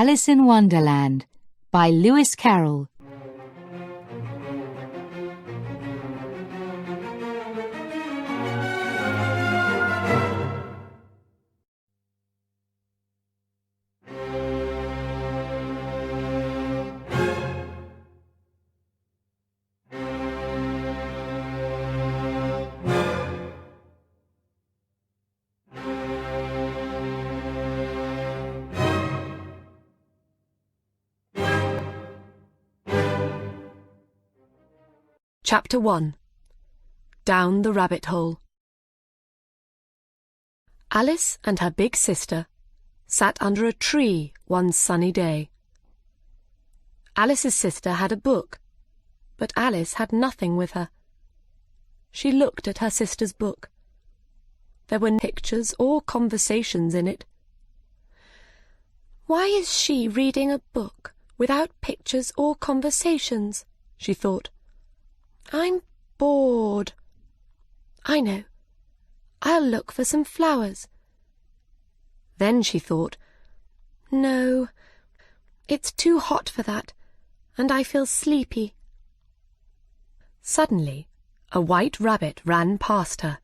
Alice in Wonderland by Lewis Carroll. Chapter 1. Down the Rabbit Hole. Alice and her big sister sat under a tree one sunny day. Alice's sister had a book, but Alice had nothing with her. She looked at her sister's book. There were no pictures or conversations in it. "Why is she reading a book without pictures or conversations?" she thought. "I'm bored. I know. I'll look for some flowers." Then she thought, "No, it's too hot for that, and I feel sleepy." Suddenly, a white rabbit ran past her.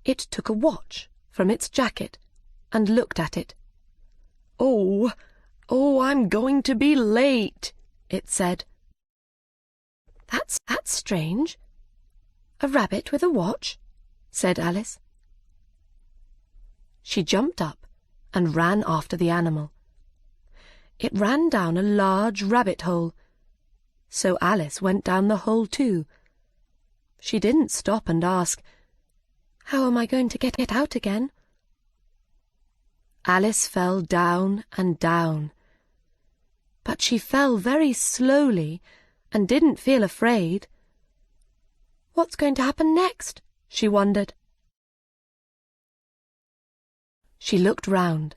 It took a watch from its jacket and looked at it. Oh, I'm going to be late," it said. That's strange. A rabbit with a watch," said Alice. She jumped up and ran after the animal. It ran down a large rabbit hole, so Alice went down the hole too. She didn't stop and ask, "How am I going to get out again?" Alice fell down and down, but she fell very slowly and didn't feel afraid. What's going to happen next? She wondered. She looked round.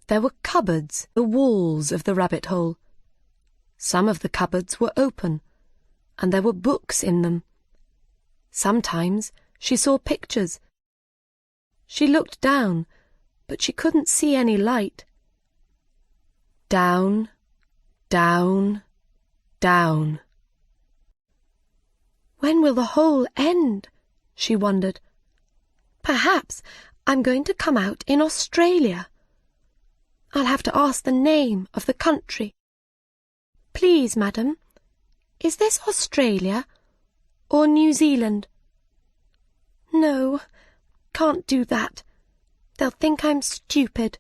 There were cupboards in the walls of the rabbit hole. Some of the cupboards were open, and there were books in them. Sometimes she saw pictures. She looked down, but she couldn't see any light. Down, down, down. When will the hole end? She wondered. Perhaps I'm going to come out in Australia. I'll have to ask the name of the country. "Please, madam, is this Australia or New Zealand?" "No, can't do that. They'll think I'm stupid."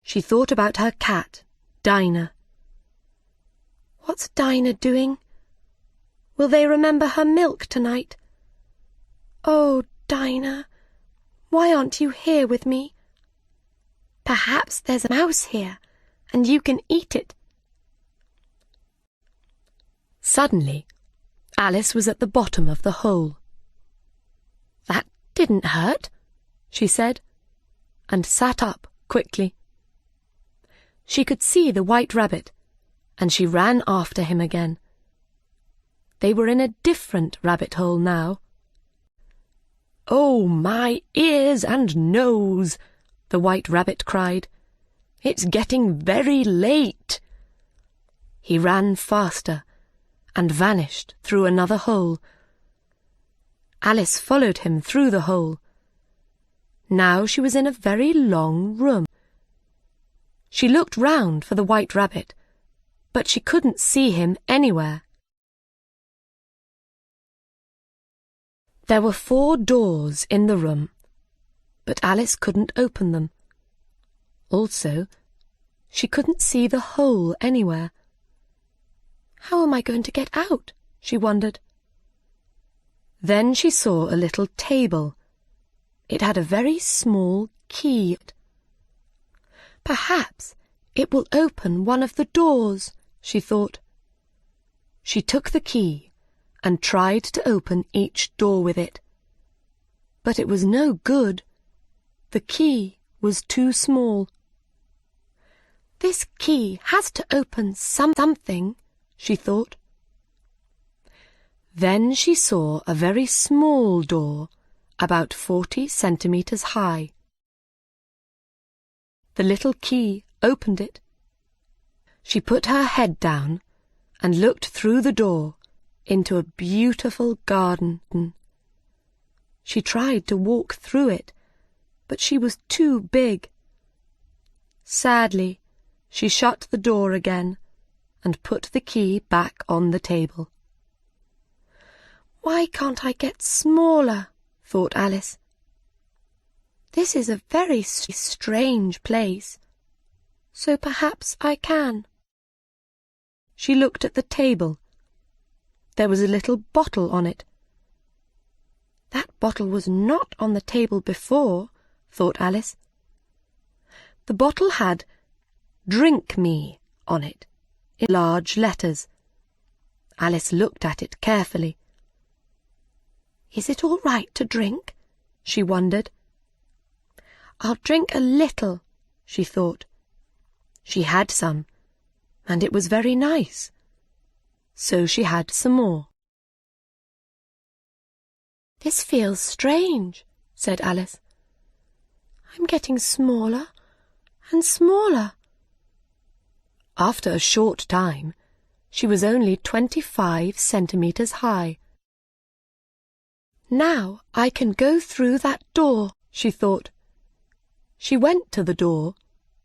She thought about her cat, Dinah. What's Dinah doing? Will they remember her milk tonight? Oh, Dinah, why aren't you here with me? Perhaps there's a mouse here, and you can eat it. Suddenly, Alice was at the bottom of the hole. "That didn't hurt," she said, and sat up quickly. She could see the white rabbit, and she ran after him again. They were in a different rabbit hole now. "Oh, my ears and nose!" the white rabbit cried. "It's getting very late." He ran faster and vanished through another hole. Alice followed him through the hole. Now she was in a very long room. She looked round for the white rabbit, but she couldn't see him anywhere. There were 4 doors in the room, but Alice couldn't open them. Also, she couldn't see the hole anywhere. How am I going to get out? She wondered. Then she saw a little table. It had a very small key. Perhaps it will open one of the doors, she thought. She took the key and tried to open each door with it. But it was no good. The key was too small. This key has to open something, she thought. Then she saw a very small door, about 40 centimetres high. The little key opened it. She put her head down and looked through the door into a beautiful garden. She tried to walk through it, but she was too big. Sadly, she shut the door again and put the key back on the table. "Why can't I get smaller?" thought Alice. "This is a very strange place, so perhaps I can." She looked at the table. There was a little bottle on it. That bottle was not on the table before, thought Alice. The bottle had "Drink me" on it, in large letters. Alice looked at it carefully. Is it all right to drink? She wondered. I'll drink a little, she thought. She had some, and it was very nice. So she had some more. This feels strange, said Alice. I'm getting smaller and smaller. After a short time, she was only 25 centimetres high. Now I can go through that door, she thought. She went to the door,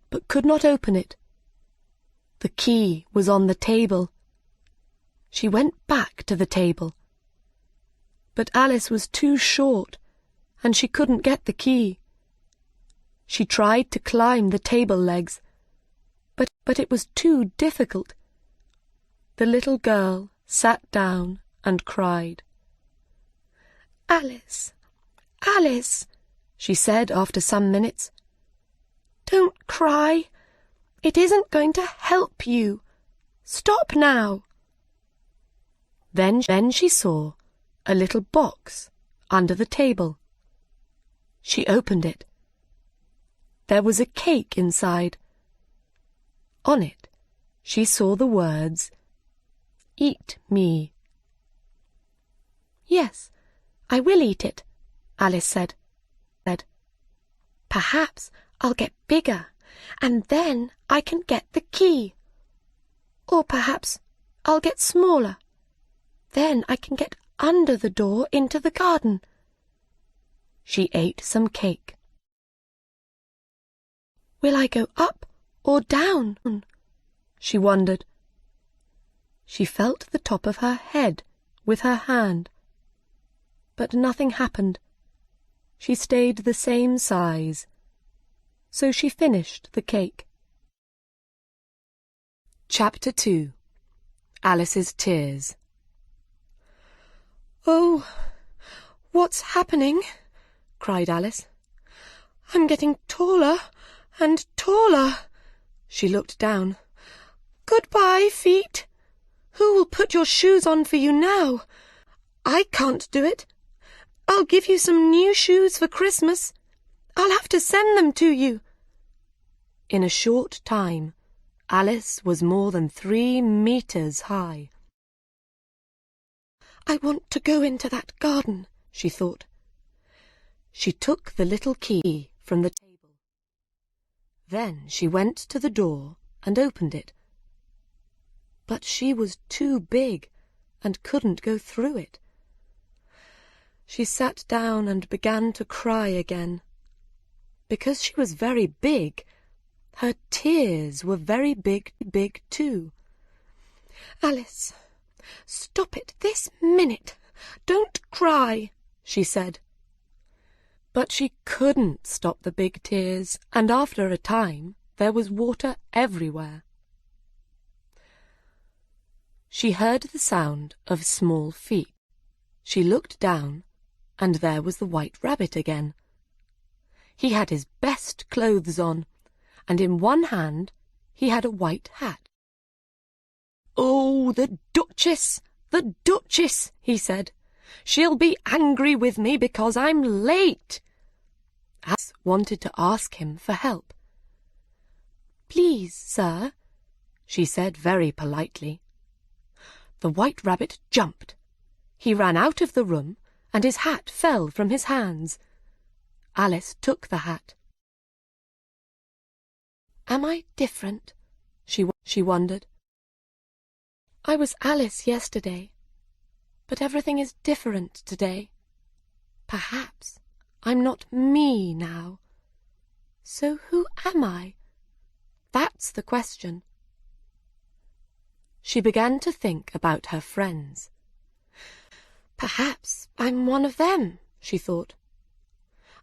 but could not open it. The key was on the table. She went back to the table. But Alice was too short, and she couldn't get the key. She tried to climb the table legs, but it was too difficult. The little girl sat down and cried. Alice, Alice, she said after some minutes. Don't cry. It isn't going to help you. Stop now. Then she saw a little box under the table. She opened it. There was a cake inside. On it, she saw the words, Eat me. Yes, I will eat it, Alice said. Perhaps I'll get bigger, and then I can get the key. Or perhaps I'll get smaller. Then I can get under the door into the garden. She ate some cake. Will I go up or down? She wondered. She felt the top of her head with her hand. But nothing happened. She stayed the same size. So she finished the cake. Chapter 2. Alice's Tears. Oh, what's happening? Cried Alice. I'm getting taller and taller. She looked down. Goodbye, feet. Who will put your shoes on for you now? I can't do it. I'll give you some new shoes for Christmas. I'll have to send them to you. In a short time, Alice was more than 3 meters high. I want to go into that garden, she thought. She took the little key from the table. Then she went to the door and opened it. But she was too big and couldn't go through it. She sat down and began to cry again. Because she was very big, her tears were very big too. Alice, stop it this minute. Don't cry, she said. But she couldn't stop the big tears, and after a time there was water everywhere. She heard the sound of small feet. She looked down, and there was the White Rabbit again. He had his best clothes on, and in one hand he had a white hat. Oh, the Duchess, he said. She'll be angry with me because I'm late. Alice wanted to ask him for help. Please, sir, she said very politely. The White Rabbit jumped. He ran out of the room, and his hat fell from his hands. Alice took the hat. Am I different? She wondered. I was Alice yesterday, but everything is different today. Perhaps I'm not me now. So who am I? That's the question. She began to think about her friends. Perhaps I'm one of them, she thought.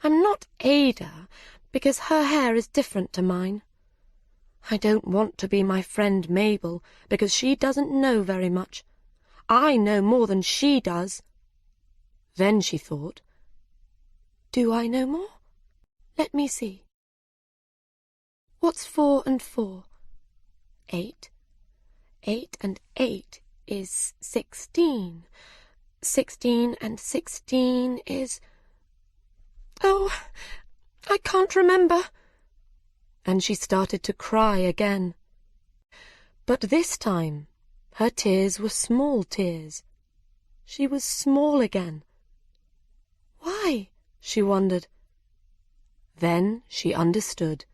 I'm not Ada, because her hair is different to mine. I don't want to be my friend Mabel, because she doesn't know very much. I know more than she does. Then she thought, do I know more? Let me see. What's 4 and 4? 8. 8 and 8 is 16. 16 and 16 is... Oh, I can't remember. And she started to cry again. But this time her tears were small tears. She was small again. Why? She wondered. Then she understood.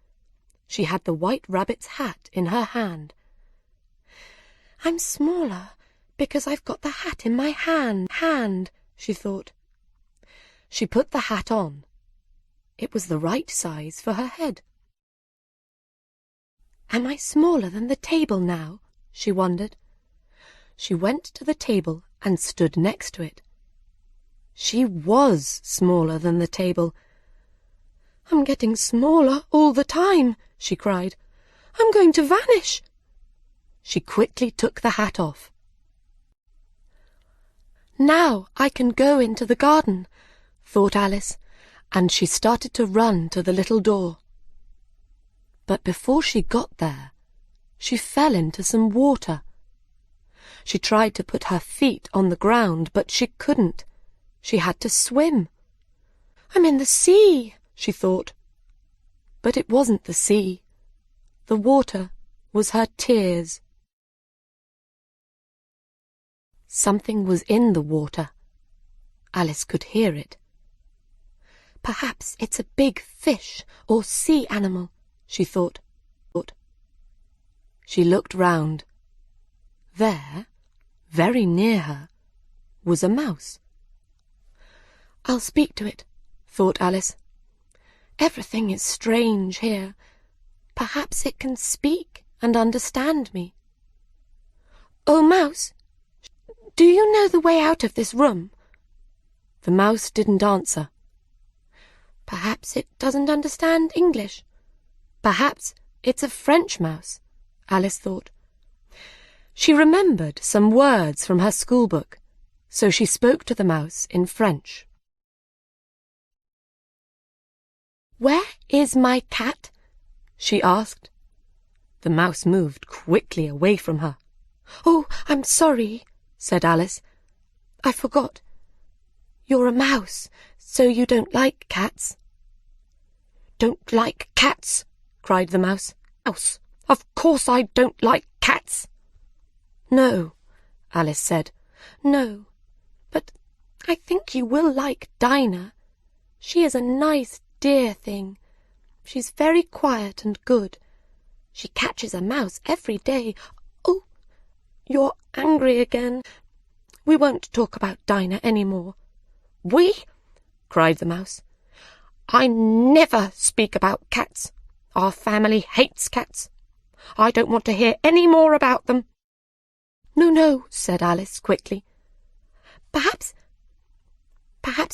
She had the White Rabbit's hat in her hand. I'm smaller because I've got the hat in my hand, she thought. She put the hat on. It was the right size for her head. Am I smaller than the table now? She wondered. She went to the table and stood next to it. She was smaller than the table. I'm getting smaller all the time, she cried. I'm going to vanish. She quickly took the hat off. Now I can go into the garden, thought Alice, and she started to run to the little door. But before she got there, she fell into some water. She tried to put her feet on the ground, but she couldn't. She had to swim. I'm in the sea, she thought. But it wasn't the sea. The water was her tears. Something was in the water. Alice could hear it. Perhaps it's a big fish or sea animal, she thought. She looked round. There, very near her, was a mouse. I'll speak to it, thought Alice. Everything is strange here. Perhaps it can speak and understand me. Oh, mouse, do you know the way out of this room? The mouse didn't answer. Perhaps it doesn't understand English. Perhaps it's a French mouse, Alice thought. She remembered some words from her schoolbook, so she spoke to the mouse in French. Where is my cat? She asked. The mouse moved quickly away from her. Oh, I'm sorry, said Alice. I forgot. You're a mouse, so you don't like cats. Don't like cats, cried the mouse. Mouse, of course I don't like cats. No, Alice said. No, but I think you will like Dinah. She is a nice, dear thing. She's very quiet and good. She catches a mouse every day. Oh, you're angry again. We won't talk about Dinah any more. We? Cried the mouse. I never speak about cats. Our family hates cats. I don't want to hear any more about them. No, no, said Alice quickly. Perhaps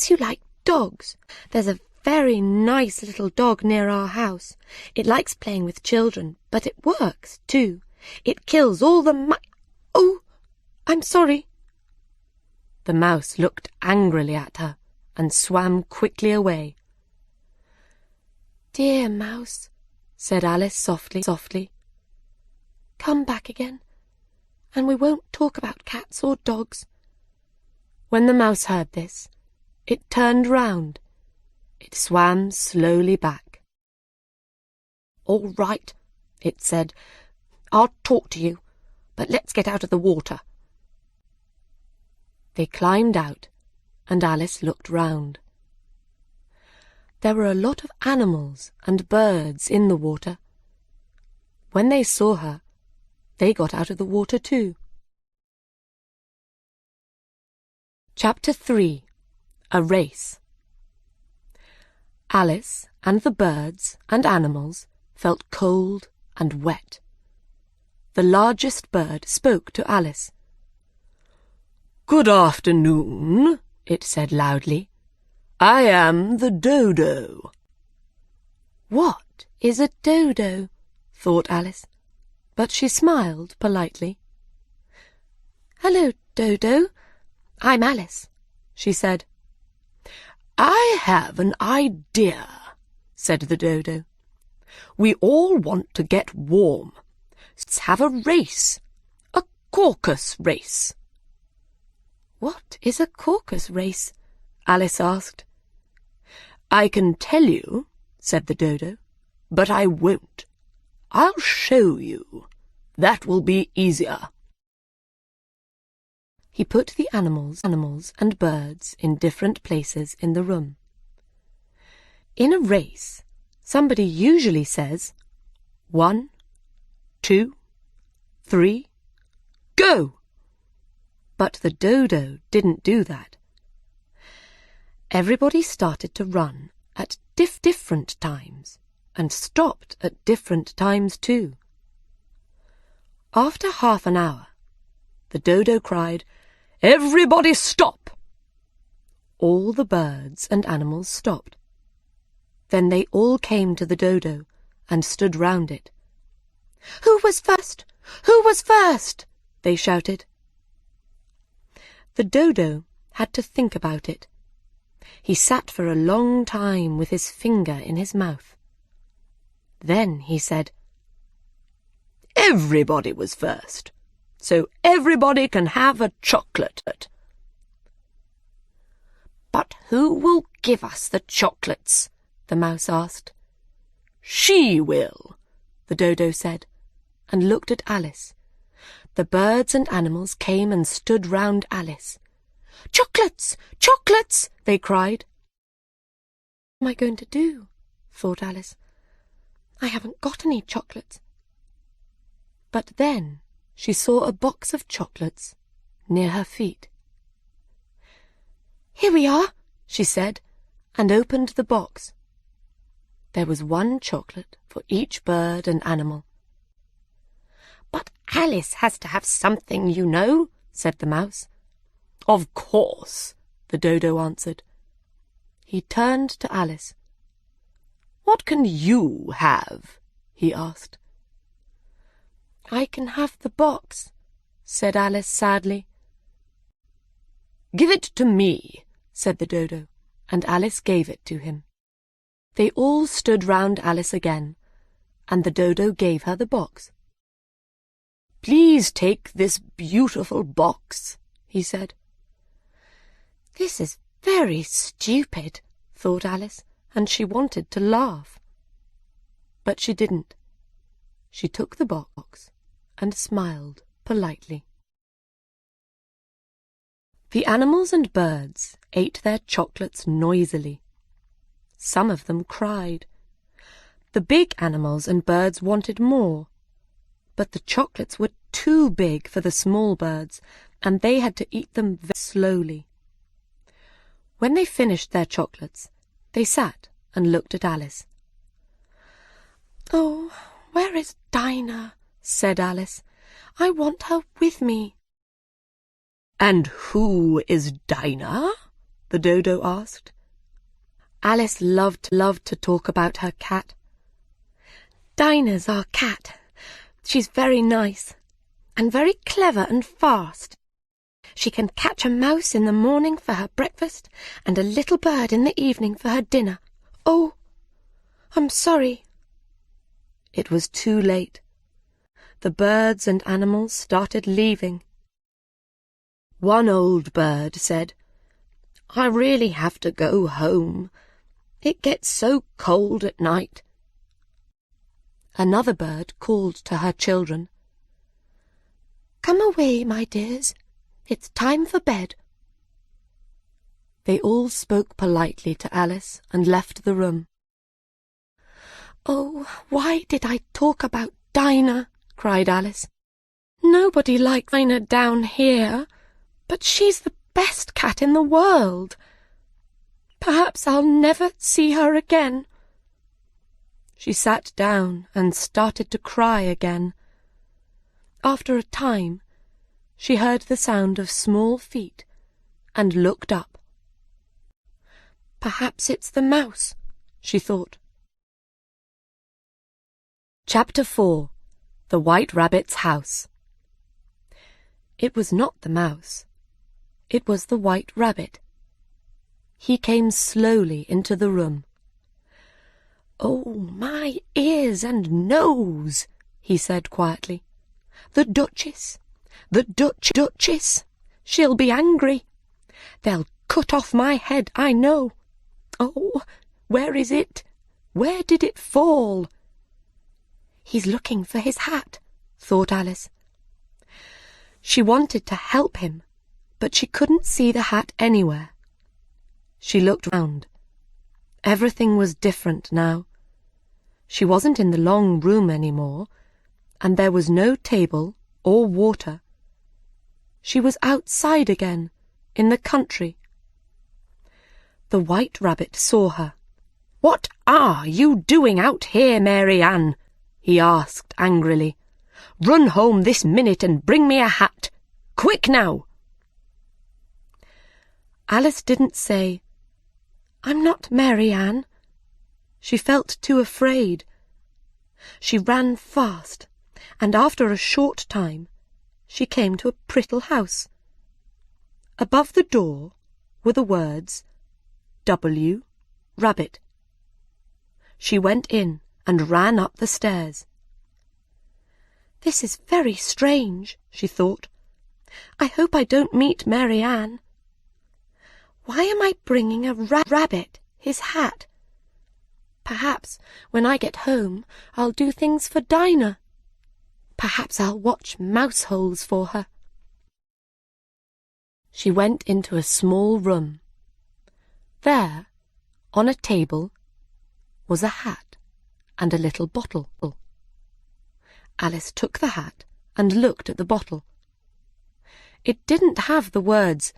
you like dogs. There's a very nice little dog near our house. It likes playing with children, but it works, too. It kills all the Oh, I'm sorry. The mouse looked angrily at her and swam quickly away. Dear mouse, said Alice softly. Come back again, and we won't talk about cats or dogs. When the mouse heard this, it turned round. It swam slowly back. All right, it said. I'll talk to you, but let's get out of the water. They climbed out, and Alice looked round. There were a lot of animals and birds in the water. When they saw her, they got out of the water too. Chapter 3. A Race. Alice and the birds and animals felt cold and wet. The largest bird spoke to Alice. "Good afternoon," it said loudly. "I am the dodo." What is a dodo? Thought Alice, but she smiled politely. "Hello, Dodo. I'm Alice," she said. "I have an idea," said the dodo. "We all want to get warm. Let's have a race, a caucus race." "What is a caucus race?" Alice asked. "I can tell you," said the dodo, "but I won't. I'll show you. That will be easier." He put the animals and birds in different places in the room. In a race, somebody usually says, 1, 2, 3, go! But the dodo didn't do that. Everybody started to run at different times and stopped at different times too. After half an hour, the dodo cried, "Everybody stop!" All the birds and animals stopped. Then they all came to the dodo and stood round it. "Who was first? Who was first?" they shouted. The dodo had to think about it. He sat for a long time with his finger in his mouth. Then he said, "Everybody was first, so everybody can have a chocolate." "But who will give us the chocolates?" the mouse asked. "She will," the dodo said, and looked at Alice. The birds and animals came and stood round Alice. "Chocolates! Chocolates!" they cried. "What am I going to do?" thought Alice. "I haven't got any chocolates." But then she saw a box of chocolates near her feet. "Here we are," she said, and opened the box. There was one chocolate for each bird and animal. "But Alice has to have something, you know," said the mouse. "Of course," the dodo answered. He turned to Alice. "What can you have?" he asked. "I can have the box," said Alice sadly. "Give it to me," said the dodo, and Alice gave it to him. They all stood round Alice again, and the dodo gave her the box. "Please take this beautiful box," he said. "This is very stupid," thought Alice, and she wanted to laugh. But she didn't. She took the box and smiled politely. The animals and birds ate their chocolates noisily. Some of them cried. The big animals and birds wanted more, but the chocolates were too big for the small birds, and they had to eat them very slowly. When they finished their chocolates, they sat and looked at Alice. "Oh, where is Dinah?" said Alice. "I want her with me." "And who is Dinah?" the dodo asked. Alice loved to talk about her cat. "Dinah's our cat. She's very nice, and very clever and fast. She can catch a mouse in the morning for her breakfast, and a little bird in the evening for her dinner. Oh, I'm sorry." It was too late. The birds and animals started leaving. One old bird said, "I really have to go home. It gets so cold at night." Another bird called to her children. "Come away, my dears. It's time for bed." They all spoke politely to Alice and left the room. "Oh, why did I talk about Dinah," cried Alice. "Nobody likes Dinah down here, but she's the best cat in the world. Perhaps I'll never see her again." She sat down and started to cry again. After a time, she heard the sound of small feet and looked up. "Perhaps it's the mouse," she thought. Chapter 4. The White Rabbit's House. It was not the mouse. It was the White Rabbit. He came slowly into the room. "Oh, my ears and nose," he said quietly. "The Duchess, the Duchess, she'll be angry. They'll cut off my head, I know. Oh, where is it? Where did it fall?" "He's looking for his hat," thought Alice. She wanted to help him, but she couldn't see the hat anywhere. She looked round. Everything was different now. She wasn't in the long room any more, and there was no table or water. She was outside again, in the country. The White Rabbit saw her. "What are you doing out here, Mary Ann?" he asked angrily. "Run home this minute and bring me a hat. Quick now!" Alice didn't say, "I'm not Mary Ann." She felt too afraid. She ran fast, and after a short time she came to a pretty little house. Above the door were the words, W. Rabbit. She went in and ran up the stairs. "This is very strange," she thought. "I hope I don't meet Mary Ann. Why am I bringing a rabbit his hat? Perhaps when I get home I'll do things for Dinah. Perhaps I'll watch mouse holes for her." She went into a small room. There, on a table, was a hat and a little bottle. Alice took the hat and looked at the bottle. It didn't have the words,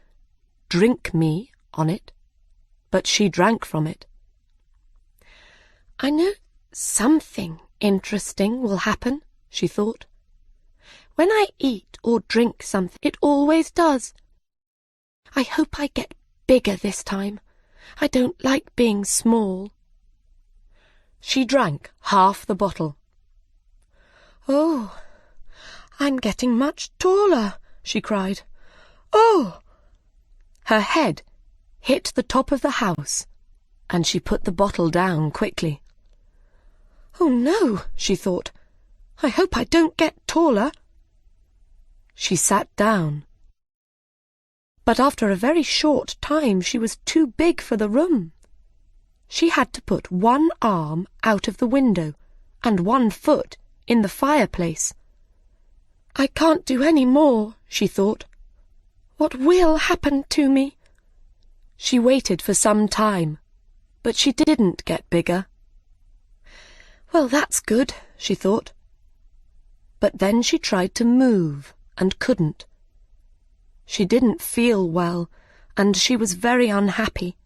"Drink me," on it, but she drank from it. "I know something interesting will happen," she thought. "When I eat or drink something, it always does. I hope I get bigger this time. I don't like being small." She drank half the bottle. "Oh, I'm getting much taller," she cried. "Oh!" Her head hit the top of the house, and she put the bottle down quickly. "Oh no," she thought. "I hope I don't get taller." She sat down. But after a very short time she was too big for the room. She had to put one arm out of the window and one foot in the fireplace. "I can't do any more," she thought. "What will happen to me?" She waited for some time, but she didn't get bigger. "Well, that's good," she thought. But then she tried to move and couldn't. She didn't feel well, and she was very unhappy.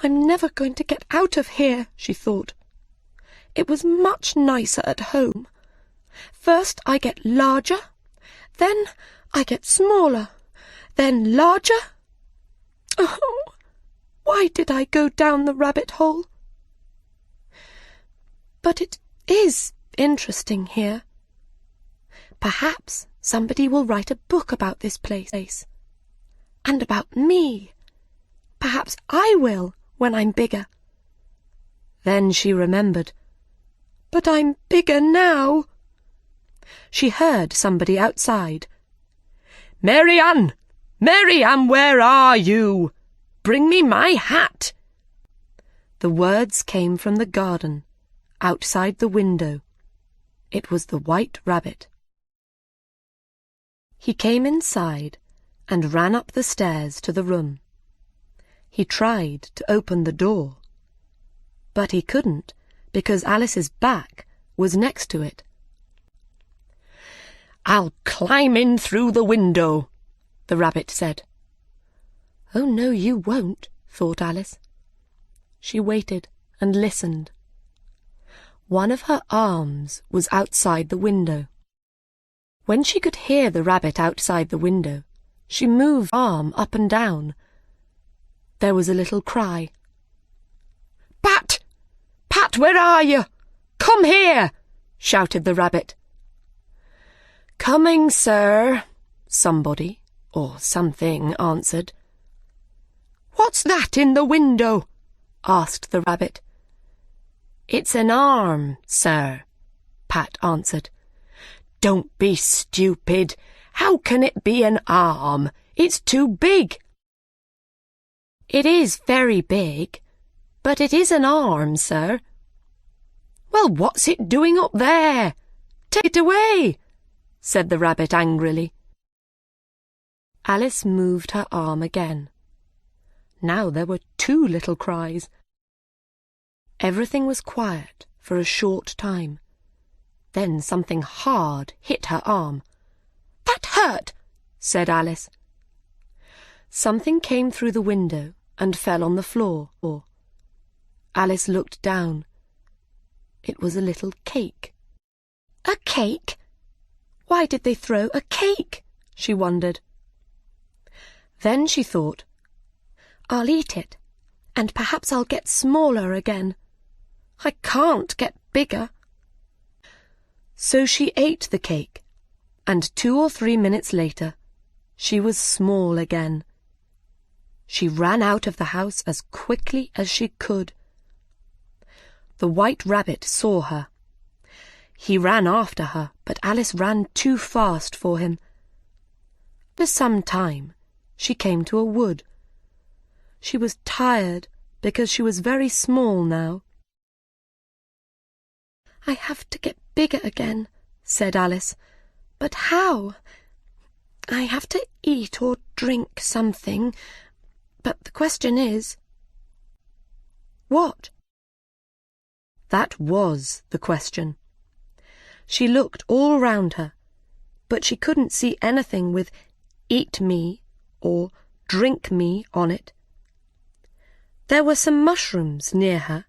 "I'm never going to get out of here," she thought. "It was much nicer at home. First I get larger, then I get smaller, then larger. Oh, why did I go down the rabbit hole? But it is interesting here. Perhaps somebody will write a book about this place. And about me. Perhaps I will when I'm bigger." Then she remembered. "But I'm bigger now." She heard somebody outside. "Mary Ann! Mary Ann, where are you? Bring me my hat!" The words came from the garden, outside the window. It was the White Rabbit. He came inside and ran up the stairs to the room. He tried to open the door, but he couldn't because Alice's back was next to it. "I'll climb in through the window," the rabbit said. "Oh, no, you won't," thought Alice. She waited and listened. One of her arms was outside the window. When she could hear the rabbit outside the window, she moved her arm up and down. There was a little cry. "Pat! Pat, where are you? Come here!" shouted the rabbit. "Coming, sir," somebody or something answered. "What's that in the window?" asked the rabbit. "It's an arm, sir," Pat answered. "Don't be stupid. How can it be an arm? It's too big." "It is very big, but it is an arm, sir." "Well, what's it doing up there? Take it away," said the rabbit angrily. Alice moved her arm again. Now there were 2 little cries. Everything was quiet for a short time. Then something hard hit her arm. "That hurt," said Alice. Something came through the window and fell on the floor. Alice looked down. It was a little cake. "A cake? Why did they throw a cake?" she wondered. Then she thought, "I'll eat it, and perhaps I'll get smaller again. I can't get bigger." So she ate the cake, and 2 or 3 minutes later, she was small again. She ran out of the house as quickly as she could. The White Rabbit saw her. He ran after her, but Alice ran too fast for him. For some time, she came to a wood. She was tired because she was very small now. "I have to get bigger again," said Alice. "But how? I have to eat or drink something. But the question is, what?" That was the question. She looked all round her, but she couldn't see anything with "eat me" or "drink me" on it. There were some mushrooms near her.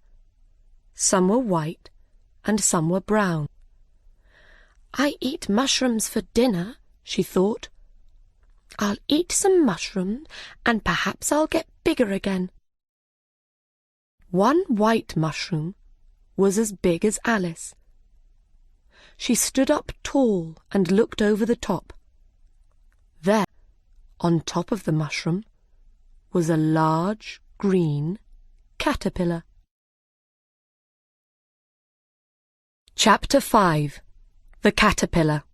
Some were white and some were brown. "I eat mushrooms for dinner," she thought. "I'll eat some mushrooms and perhaps I'll get bigger again." One white mushroom was as big as Alice. She stood up tall and looked over the top. There, on top of the mushroom, was a large green caterpillar. Chapter 5. The Caterpillar.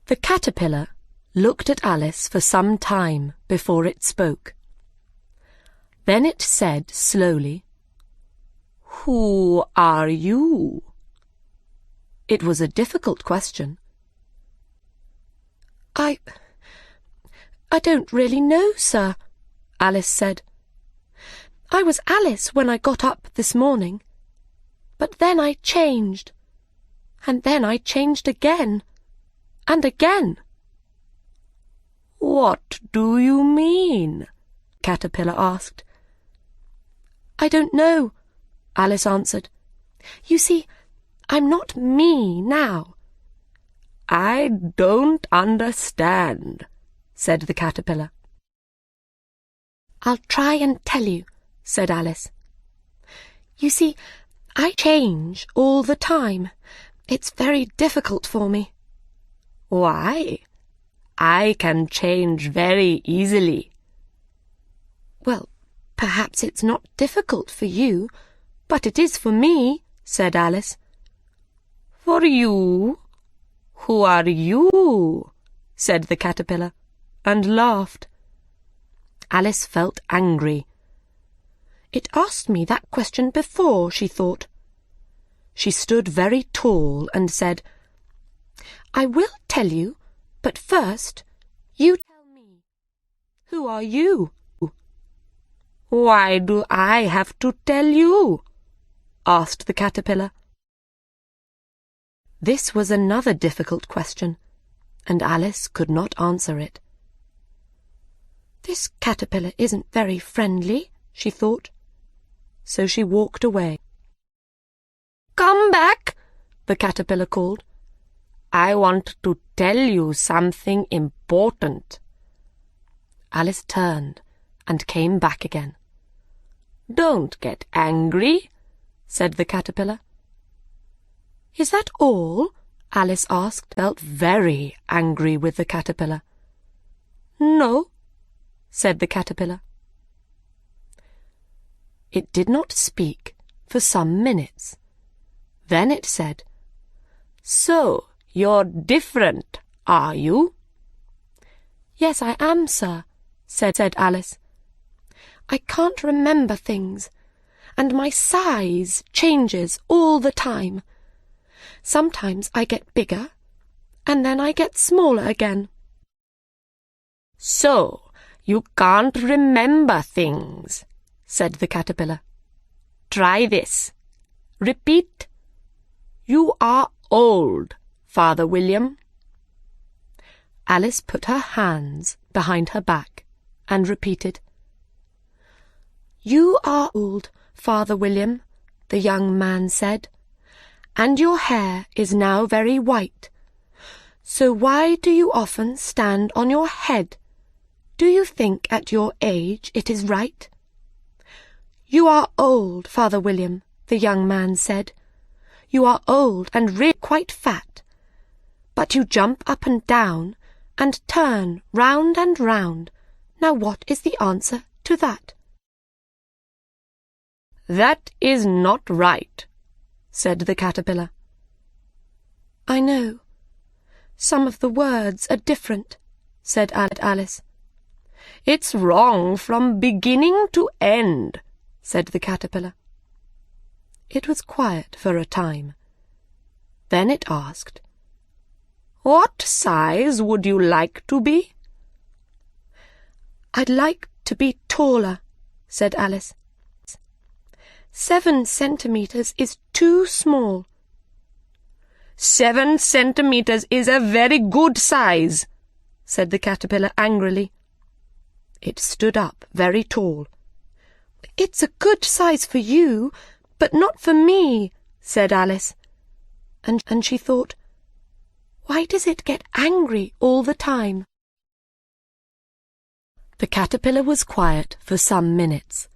The caterpillar looked at Alice for some time before it spoke. Then it said slowly, "Who are you?" It was a difficult question. I don't really know, sir," Alice said. "I was Alice when I got up this morning, but then I changed, and then I changed again, and again." "What do you mean?" Caterpillar asked. "I don't know," Alice answered. "You see, I'm not me now." "I don't understand," said the caterpillar. "I'll try and tell you," said Alice. "You see, I change all the time. It's very difficult for me." "Why? I can change very easily." "Well, perhaps it's not difficult for you, but it is for me," said Alice. "For you? Who are you?" said the caterpillar, and laughed. Alice felt angry. It asked me that question before, she thought. She stood very tall and said, "I will tell you, but first, you tell me. Who are you?" "Why do I have to tell you?" asked the caterpillar. This was another difficult question, and Alice could not answer it. "This caterpillar isn't very friendly," she thought. So she walked away. "Come back," the caterpillar called. "I want to tell you something important." Alice turned and came back again. "Don't get angry," said the caterpillar. "Is that all?" Alice asked, Felt very angry with the caterpillar. "No," said the caterpillar. It did not speak for some minutes. Then it said, "So you're different, are you?" "Yes, I am, sir," said Alice. "I can't remember things, and my size changes all the time. Sometimes I get bigger, and then I get smaller again." "So you can't remember things," said the caterpillar. "Try this. Repeat. You are old, Father William." Alice put her hands behind her back and repeated, "You are old, Father William," the young man said, "and your hair is now very white. So why do you often stand on your head? Do you think at your age it is right?" "You are old, Father William," the young man said. "You are old and really quite fat. But you jump up and down and turn round and round. Now what is the answer to that?" "That is not right," said the caterpillar. "I know. Some of the words are different," said Alice. "It's wrong from beginning to end," said the caterpillar. It was quiet for a time. Then it asked, "What size would you like to be?" "I'd like to be taller," said Alice. 7 centimeters is too small." 7 centimeters is a very good size," said the caterpillar angrily. It stood up very tall. "It's a good size for you, but not for me," said Alice. And she thought, "Why does it get angry all the time?" The caterpillar was quiet for some minutes.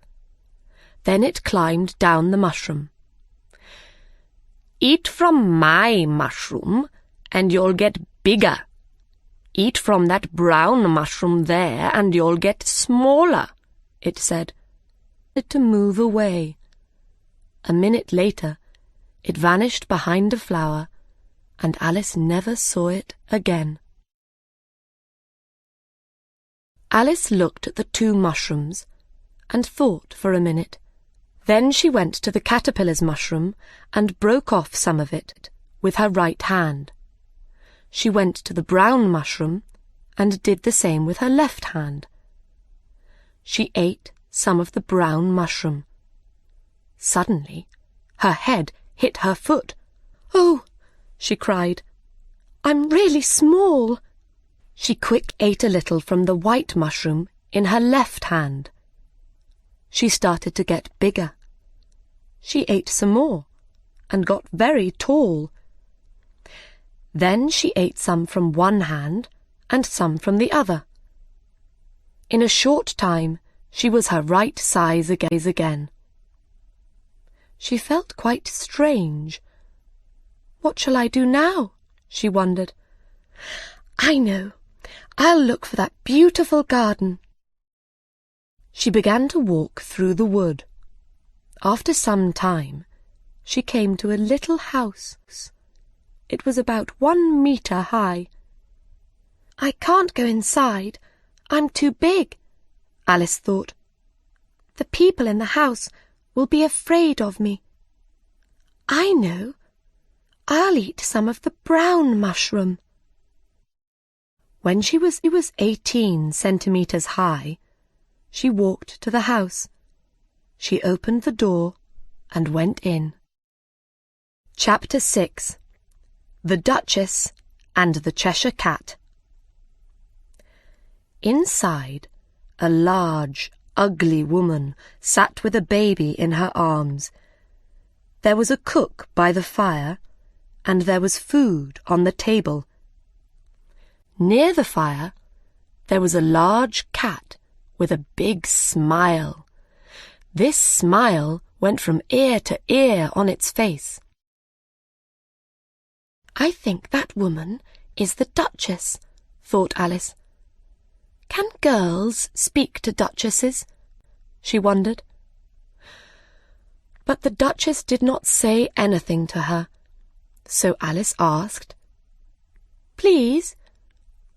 Then it climbed down the mushroom. "Eat from my mushroom, and you'll get bigger. Eat from that brown mushroom there, and you'll get smaller," it said. To move away. A minute later, it vanished behind a flower, and Alice never saw it again. Alice looked at the 2 mushrooms and thought for a minute. Then she went to the caterpillar's mushroom and broke off some of it with her right hand. She went to the brown mushroom and did the same with her left hand. She ate some of the brown mushroom. Suddenly, her head hit her foot. "Oh!" she cried. "I'm really small." She quick ate a little from the white mushroom in her left hand. She started to get bigger. She ate some more and got very tall. Then she ate some from one hand and some from the other. In a short time, she was her right size again. She felt quite strange. "What shall I do now?" she wondered. "I know. I'll look for that beautiful garden." She began to walk through the wood. After some time, she came to a little house. It was about 1 meter high. "I can't go inside. I'm too big," Alice thought. "The people in the house will be afraid of me. I know. I'll eat some of the brown mushroom." When she was 18 centimeters high, she walked to the house. She opened the door and went in. Chapter 6. The Duchess and the Cheshire Cat. Inside, a large, ugly woman sat with a baby in her arms. There was a cook by the fire, and there was food on the table. Near the fire, there was a large cat with a big smile. This smile went from ear to ear on its face. I think that woman is the Duchess, thought Alice. Can girls speak to duchesses? She wondered. But the Duchess did not say anything to her, so Alice asked, Please,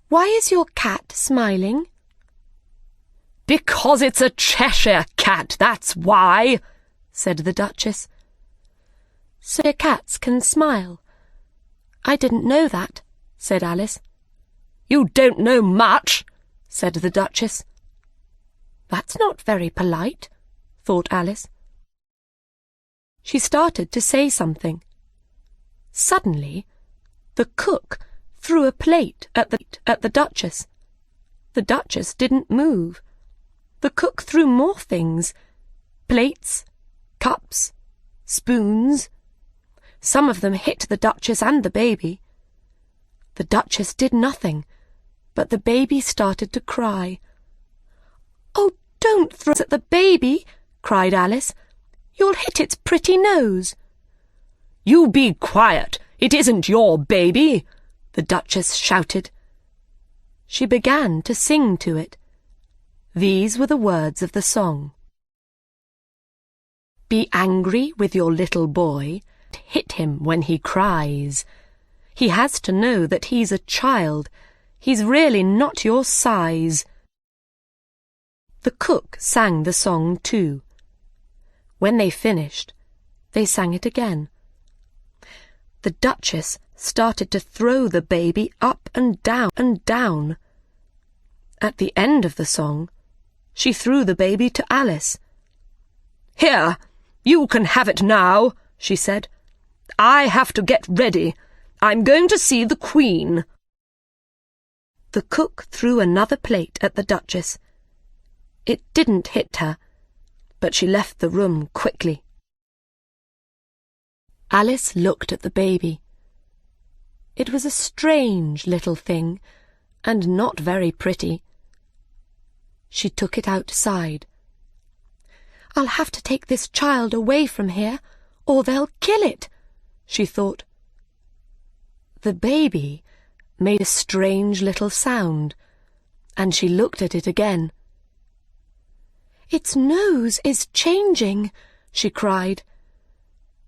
why is your cat smiling? Because it's a Cheshire cat, that's why, said the Duchess. So cats can smile. I didn't know that, said Alice. You don't know much, said the Duchess. That's not very polite, thought Alice. She started to say something. Suddenly, the cook threw a plate at the Duchess. The Duchess didn't move. The cook threw more things. Plates, cups, spoons. Some of them hit the Duchess and the baby. The Duchess did nothing, but the baby started to cry. Oh, don't throw at the baby, cried Alice. You'll hit its pretty nose. You be quiet, it isn't your baby, the Duchess shouted. She began to sing to it. These were the words of the song. Be angry with your little boy, hit him when he cries. He has to know that he's a child. He's really not your size. The cook sang the song too. When they finished, they sang it again. The Duchess started to throw the baby up and down and down. At the end of the song, she threw the baby to Alice. Here, you can have it now, she said. I have to get ready. I'm going to see the Queen. The cook threw another plate at the Duchess. It didn't hit her, but she left the room quickly. Alice looked at the baby. It was a strange little thing, and not very pretty. She took it outside. I'll have to take this child away from here, or they'll kill it, she thought. The baby made a strange little sound, and she looked at it again. Its nose is changing, she cried.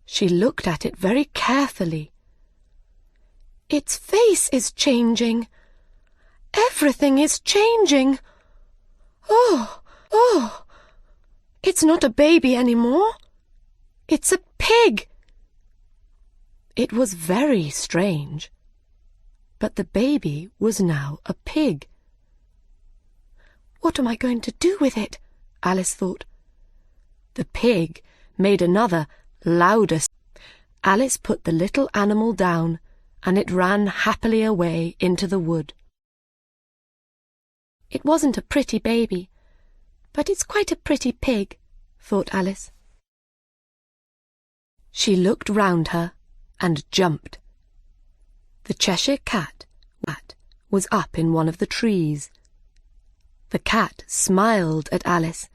She looked at it very carefully. Its face is changing. Everything is changing. Oh, it's not a baby anymore. It's a pig. It was very strange, but the baby was now a pig. What am I going to do with it? Alice thought. The pig made another, louder sound. Alice put the little animal down, and it ran happily away into the wood. It wasn't a pretty baby, but it's quite a pretty pig, thought Alice. She looked round her and jumped. The Cheshire Cat was up in one of the trees. The cat smiled at Alice.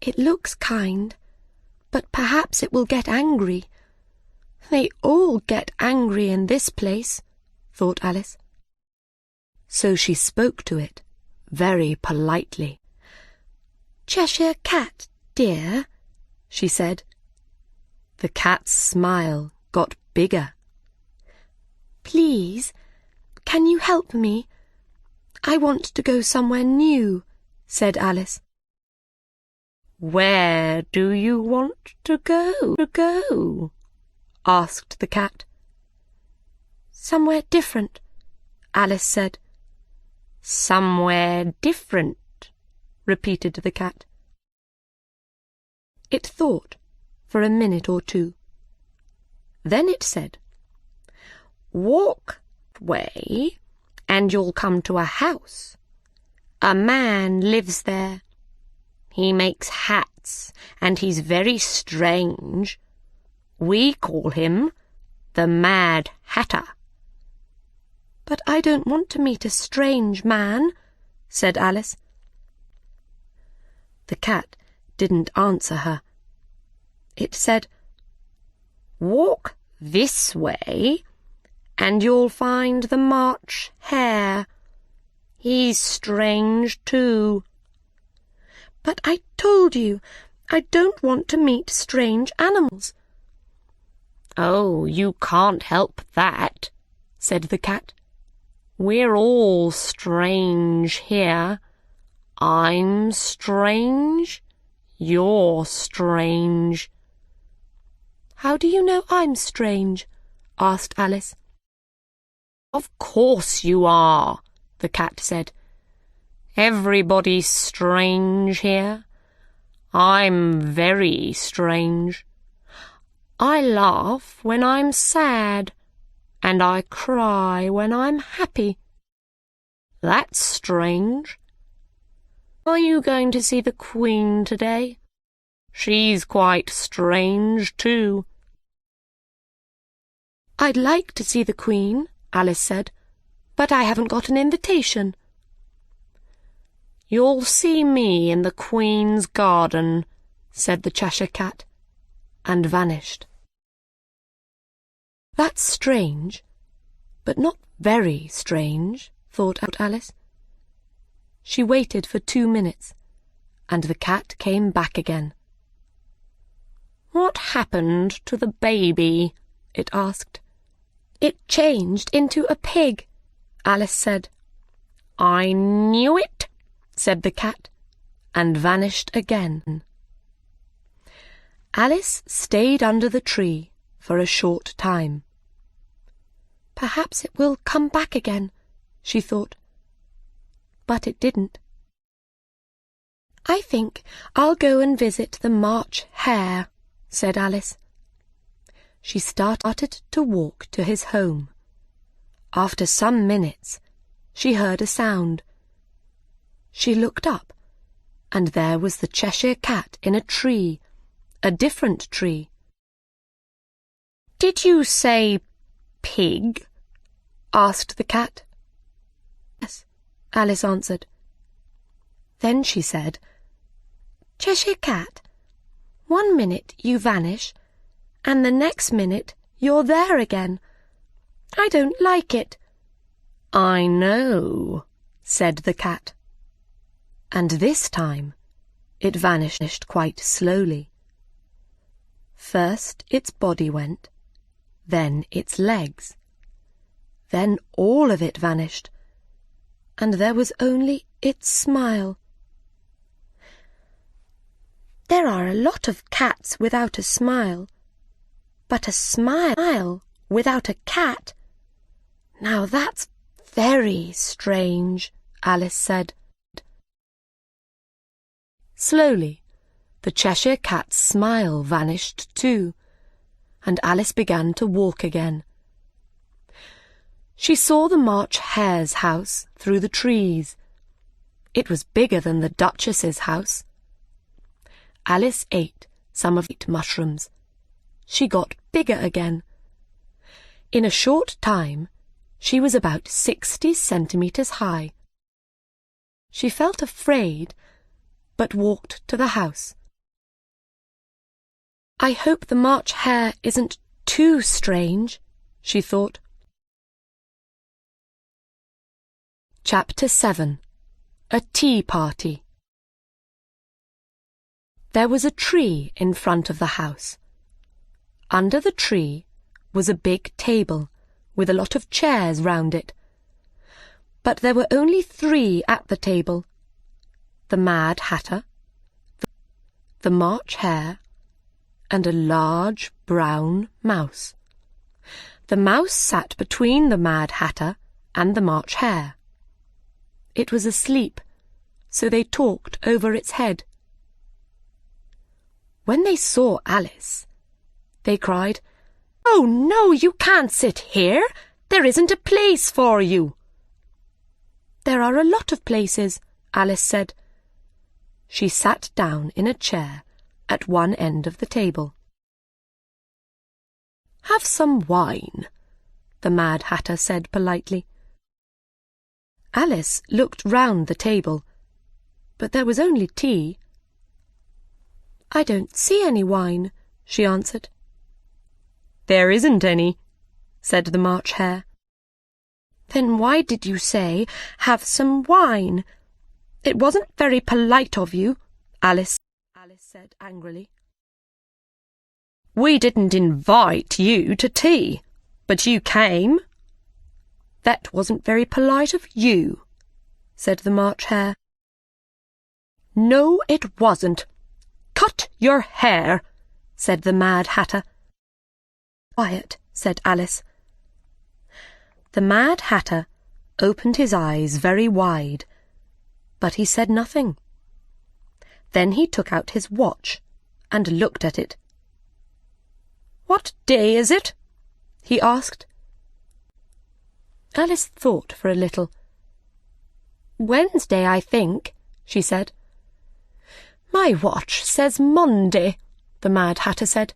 It looks kind, but perhaps it will get angry. They all get angry in this place, thought Alice. So she spoke to it very politely. Cheshire Cat, dear, she said. The cat's smile got bigger. Please, can you help me? I want to go somewhere new, said Alice. Where do you want to go? Asked the cat. Somewhere different, Alice said. Somewhere different, repeated the cat. It thought for a minute or two. Then it said, Walk way, and you'll come to a house. A man lives there. He makes hats, and he's very strange. We call him the Mad Hatter." "But I don't want to meet a strange man," said Alice. The cat didn't answer her. It said, "Walk this way, and you'll find the March Hare. He's strange too." "But I told you, I don't want to meet strange animals." "Oh, you can't help that," said the cat. "We're all strange here. I'm strange. You're strange." "How do you know I'm strange?" asked Alice. "Of course you are," the cat said. "Everybody's strange here. I'm very strange. I laugh when I'm sad, and I cry when I'm happy. That's strange. Are you going to see the Queen today? She's quite strange too." "I'd like to see the Queen," Alice said, "but I haven't got an invitation." "You'll see me in the Queen's garden," said the Cheshire Cat, and vanished. "That's strange, but not very strange," thought Alice. She waited for 2 minutes, and the cat came back again. "What happened to the baby?" it asked. "It changed into a pig," Alice said. "I knew it," said the cat, and vanished again. Alice stayed under the tree for a short time. "Perhaps it will come back again," she thought. But it didn't. "I think I'll go and visit the March Hare," said Alice. She started to walk to his home. After some minutes, she heard a sound. She looked up, and there was the Cheshire Cat in a tree, a different tree. "Did you say pig?" asked the cat. "Yes," Alice answered. Then she said, "Cheshire Cat, 1 minute you vanish, and the next minute you're there again. I don't like it." "I know," said the cat. And this time it vanished quite slowly. First its body went, then its legs. Then all of it vanished, and there was only its smile. There are a lot of cats without a smile, but a smile without a cat. Now that's very strange, Alice said. Slowly, the Cheshire Cat's smile vanished too, and Alice began to walk again. She saw the March Hare's house through the trees. It was bigger than the Duchess's house. Alice ate some of the mushrooms. She got bigger again. In a short time, she was about 60 centimetres high. She felt afraid, but walked to the house. I hope the March Hare isn't too strange, she thought. Chapter 7. A Tea Party. There was a tree in front of the house. Under the tree was a big table with a lot of chairs round it. But there were only 3 at the table: the Mad Hatter, the March Hare, and a large brown mouse. The mouse sat between the Mad Hatter and the March Hare. It was asleep, so they talked over its head. When they saw Alice, they cried, "Oh, no, you can't sit here. There isn't a place for you." "There are a lot of places," Alice said. She sat down in a chair at one end of the table. "Have some wine," the Mad Hatter said politely. Alice looked round the table, but there was only tea. "I don't see any wine," she answered. "There isn't any," said the March Hare. "Then why did you say, 'have some wine'? It wasn't very polite of you," Alice said angrily. "We didn't invite you to tea, but you came." "That wasn't very polite of you," said the March Hare. "No, it wasn't. Cut your hair," said the Mad Hatter. "Quiet," said Alice. The Mad Hatter opened his eyes very wide, but he said nothing. Then he took out his watch and looked at it. "What day is it?" he asked. Alice thought for a little. "Wednesday, I think," she said. "My watch says Monday," the Mad Hatter said.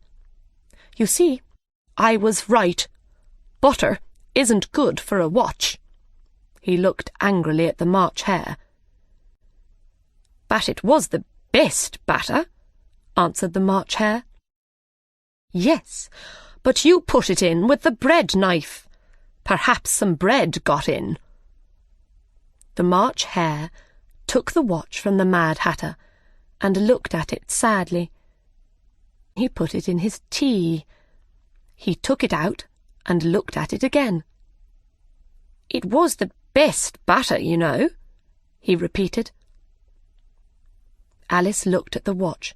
"You see, I was right. Butter isn't good for a watch." He looked angrily at the March Hare. "But it was the best batter," answered the March Hare. "Yes, but you put it in with the bread knife. Perhaps some bread got in." The March Hare took the watch from the Mad Hatter and looked at it sadly. He put it in his tea. He took it out and looked at it again. "It was the best batter, you know," he repeated. Alice looked at the watch.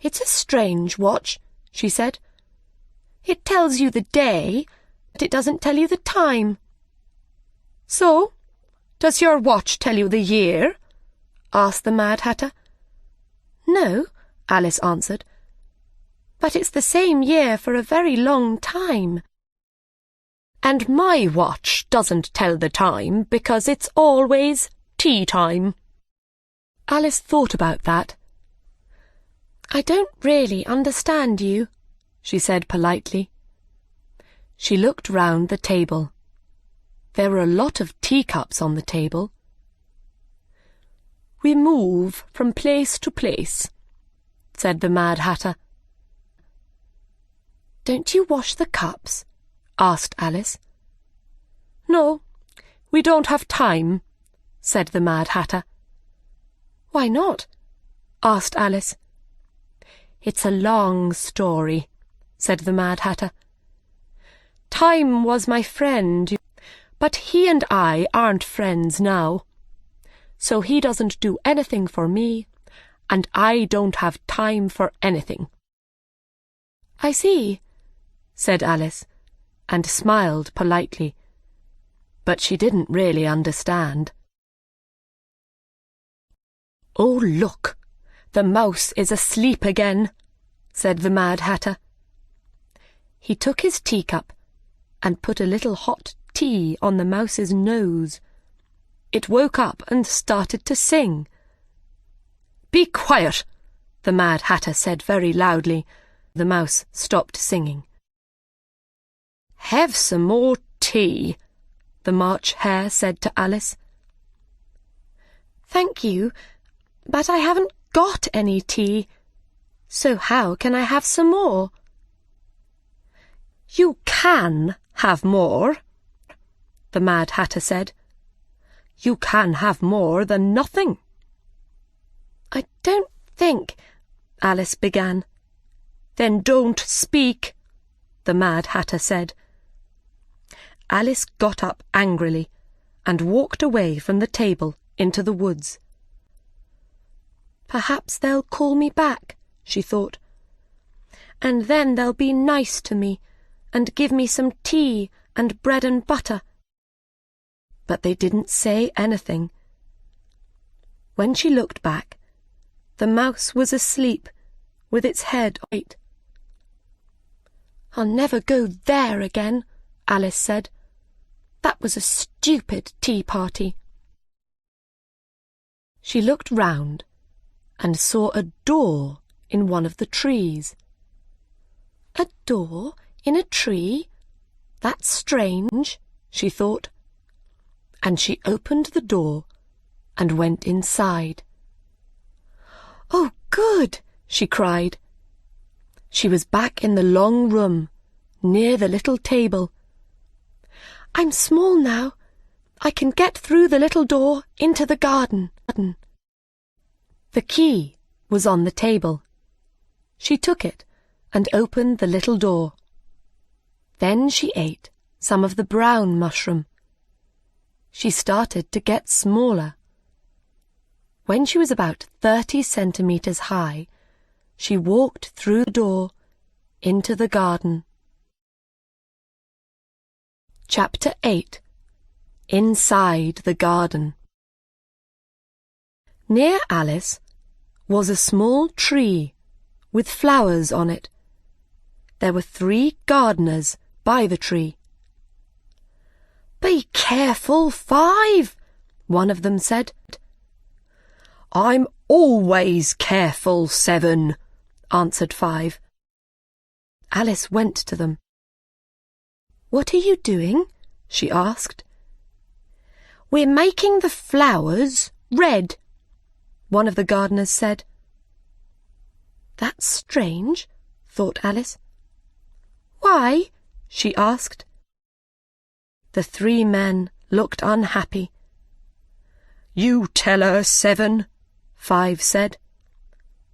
"It's a strange watch," she said. "It tells you the day, but it doesn't tell you the time." "So, does your watch tell you the year?" asked the Mad Hatter. "No," Alice answered, "but it's the same year for a very long time." "And my watch doesn't tell the time because it's always tea time." Alice thought about that. "I don't really understand you," she said politely. She looked round the table. There were a lot of teacups on the table. "We move from place to place," said the Mad Hatter. "Don't you wash the cups?" asked Alice. "No, we don't have time," said the Mad Hatter. "Why not?" asked Alice. "It's a long story," said the Mad Hatter. "Time was my friend, but he and I aren't friends now. So he doesn't do anything for me, and I don't have time for anything." "I see," said Alice, and smiled politely, but she didn't really understand. "Oh, look, the mouse is asleep again," said the Mad Hatter. He took his teacup and put a little hot tea on the mouse's nose. It woke up and started to sing. "Be quiet," the Mad Hatter said very loudly. The mouse stopped singing. "Have some more tea," the March Hare said to Alice. "Thank you, but I haven't got any tea, so how can I have some more?" "You can have more," the Mad Hatter said. "You can have more than nothing." "I don't think," Alice began. "Then don't speak," the Mad Hatter said. Alice got up angrily and walked away from the table into the woods. "Perhaps they'll call me back," she thought, "and then they'll be nice to me and give me some tea and bread and butter." But they didn't say anything. When she looked back, the mouse was asleep with its head white. "I'll never go there again," Alice said. "That was a stupid tea party." She looked round and saw a door in one of the trees. "A door in a tree? That's strange," she thought. And she opened the door and went inside. "Oh, good!" she cried. She was back in the long room, near the little table. "I'm small now. I can get through the little door into the garden." The key was on the table. She took it and opened the little door. Then she ate some of the brown mushroom. She started to get smaller. When she was about 30 centimeters high, she walked through the door into the garden. Chapter 8. Inside the Garden. Near Alice was a small tree with flowers on it. There were 3 gardeners by the tree. "Be careful, Five," one of them said. "I'm always careful, Seven," answered Five. Alice went to them. "What are you doing?" she asked. "We're making the flowers red," one of the gardeners said. "That's strange," thought Alice. "Why?" she asked. The 3 men looked unhappy. "You tell her, Seven," Five said.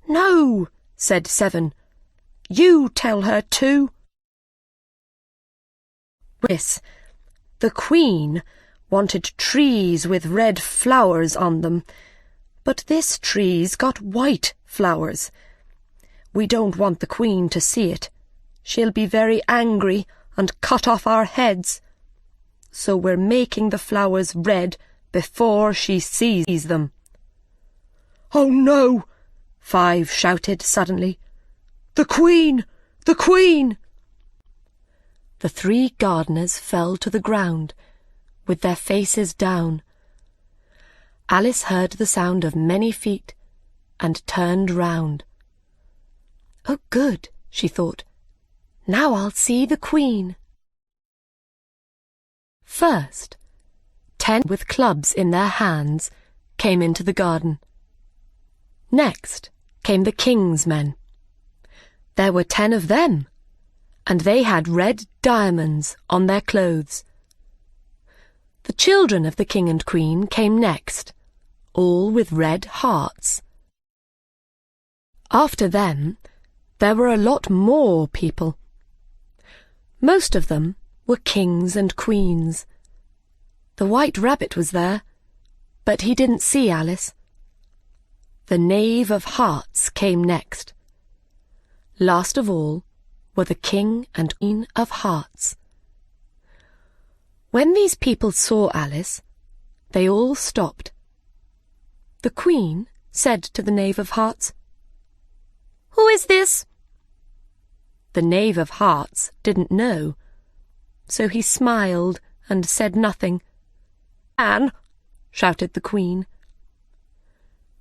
"No," said Seven. "You tell her too." This, the Queen wanted trees with red flowers on them, but this tree's got white flowers. We don't want the Queen to see it. She'll be very angry and cut off our heads. So we're making the flowers red before she sees them." "Oh no!" Five shouted suddenly. "The Queen! The Queen!" The 3 gardeners fell to the ground, with their faces down. Alice heard the sound of many feet and turned round. "Oh, good," she thought. "Now I'll see the Queen." First, 10 with clubs in their hands came into the garden. Next came the King's men. There were 10 of them, and they had red diamonds on their clothes. The children of the King and Queen came next, all with red hearts. After them, there were a lot more people. Most of them were kings and queens. The White Rabbit was there, but he didn't see Alice. The Knave of Hearts came next. Last of all were the King and Queen of Hearts. When these people saw Alice, they all stopped. The Queen said to the Knave of Hearts, "Who is this?" The Knave of Hearts didn't know, so he smiled and said nothing. "Anne!" shouted the Queen.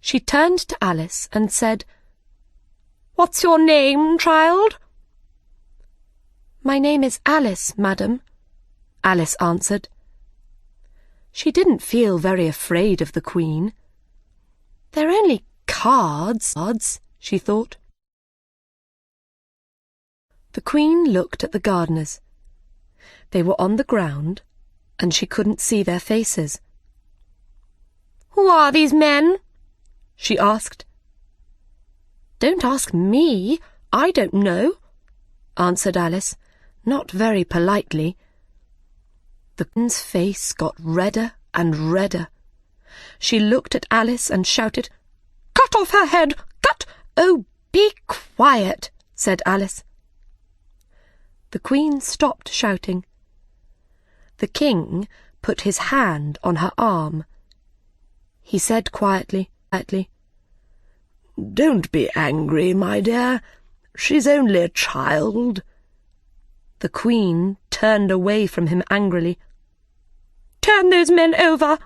She turned to Alice and said, "What's your name, child?" "My name is Alice, madam," Alice answered. She didn't feel very afraid of the Queen. "They're only cards," she thought. The Queen looked at the gardeners. They were on the ground, and she couldn't see their faces. "Who are these men?" she asked. "Don't ask me, I don't know," answered Alice, not very politely. The Queen's face got redder and redder. She looked at Alice and shouted, "Cut off her head! Cut!" "Oh, be quiet," said Alice. The Queen stopped shouting. The King put his hand on her arm. He said quietly, "Don't be angry, my dear. She's only a child." The Queen turned turned away from him angrily. "Turn those men over,"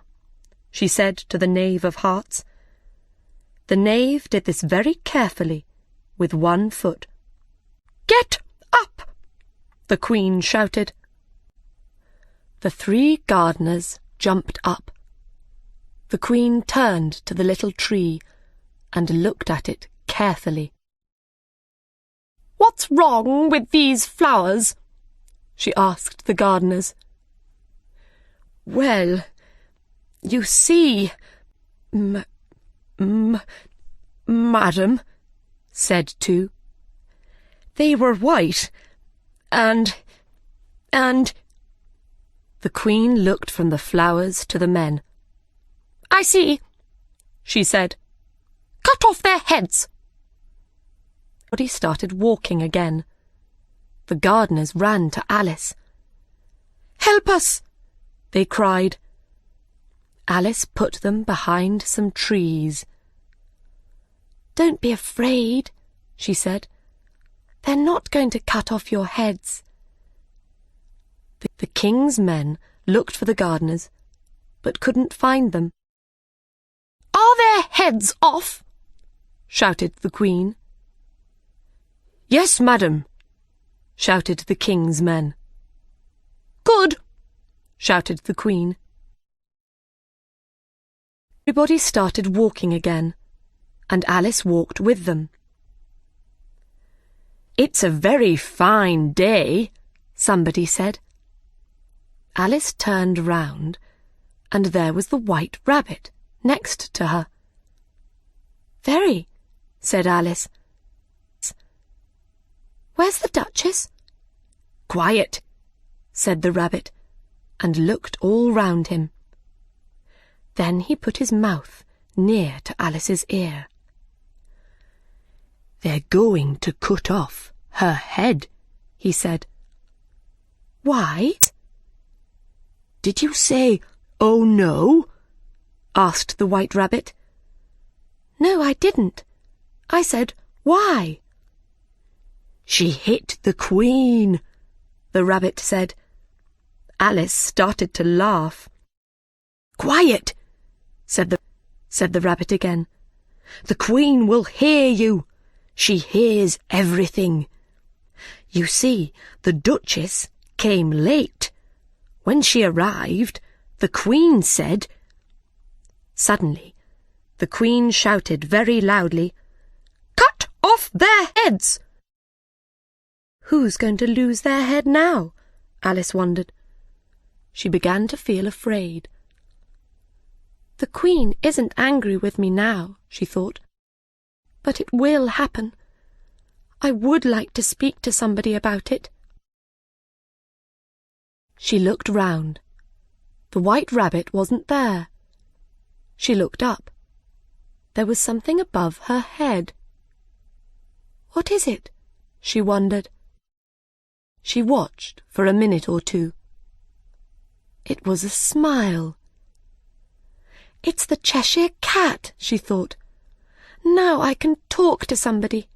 she said to the Knave of Hearts. The knave did this very carefully, with one foot. "Get up!" the Queen shouted. The 3 gardeners jumped up. The Queen turned to the little tree and looked at it carefully. "What's wrong with these flowers?" she asked the gardeners. "Well, you see, madam," said 2. "They were white, and—" The Queen looked from the flowers to the men. "I see," she said. "Cut off their heads." Everybody started walking again. The gardeners ran to Alice. "Help us!" they cried. Alice put them behind some trees. "Don't be afraid," she said. "They're not going to cut off your heads." The king's men looked for the gardeners, but couldn't find them. "Are their heads off?" shouted the Queen. "Yes, madam," shouted the king's men. "Good," shouted the Queen. Everybody started walking again, and Alice walked with them. "It's a very fine day," somebody said. Alice turned round, and there was the White Rabbit next to her. "Very," said Alice. "Where's the Duchess?" "Quiet," said the rabbit, and looked all round him. Then he put his mouth near to Alice's ear. "They're going to cut off her head," he said. "Why?" "Did you say, 'Oh no'?" asked the White Rabbit. "No, I didn't. I said, 'Why?'" "She hit the Queen," the rabbit said. Alice started to laugh. "Quiet," said the rabbit again. "The Queen will hear you. She hears everything. You see, the Duchess came late. When she arrived, the Queen said—" Suddenly, the Queen shouted very loudly, "Cut off their heads!" Who's going to lose their head now? Alice wondered. She began to feel afraid. The Queen isn't angry with me now, she thought. But it will happen. I would like to speak to somebody about it. She looked round. The White Rabbit wasn't there. She looked up. There was something above her head. What is it? She wondered. She watched for a minute or 2. It was a smile. It's the Cheshire Cat, she thought. Now I can talk to somebody.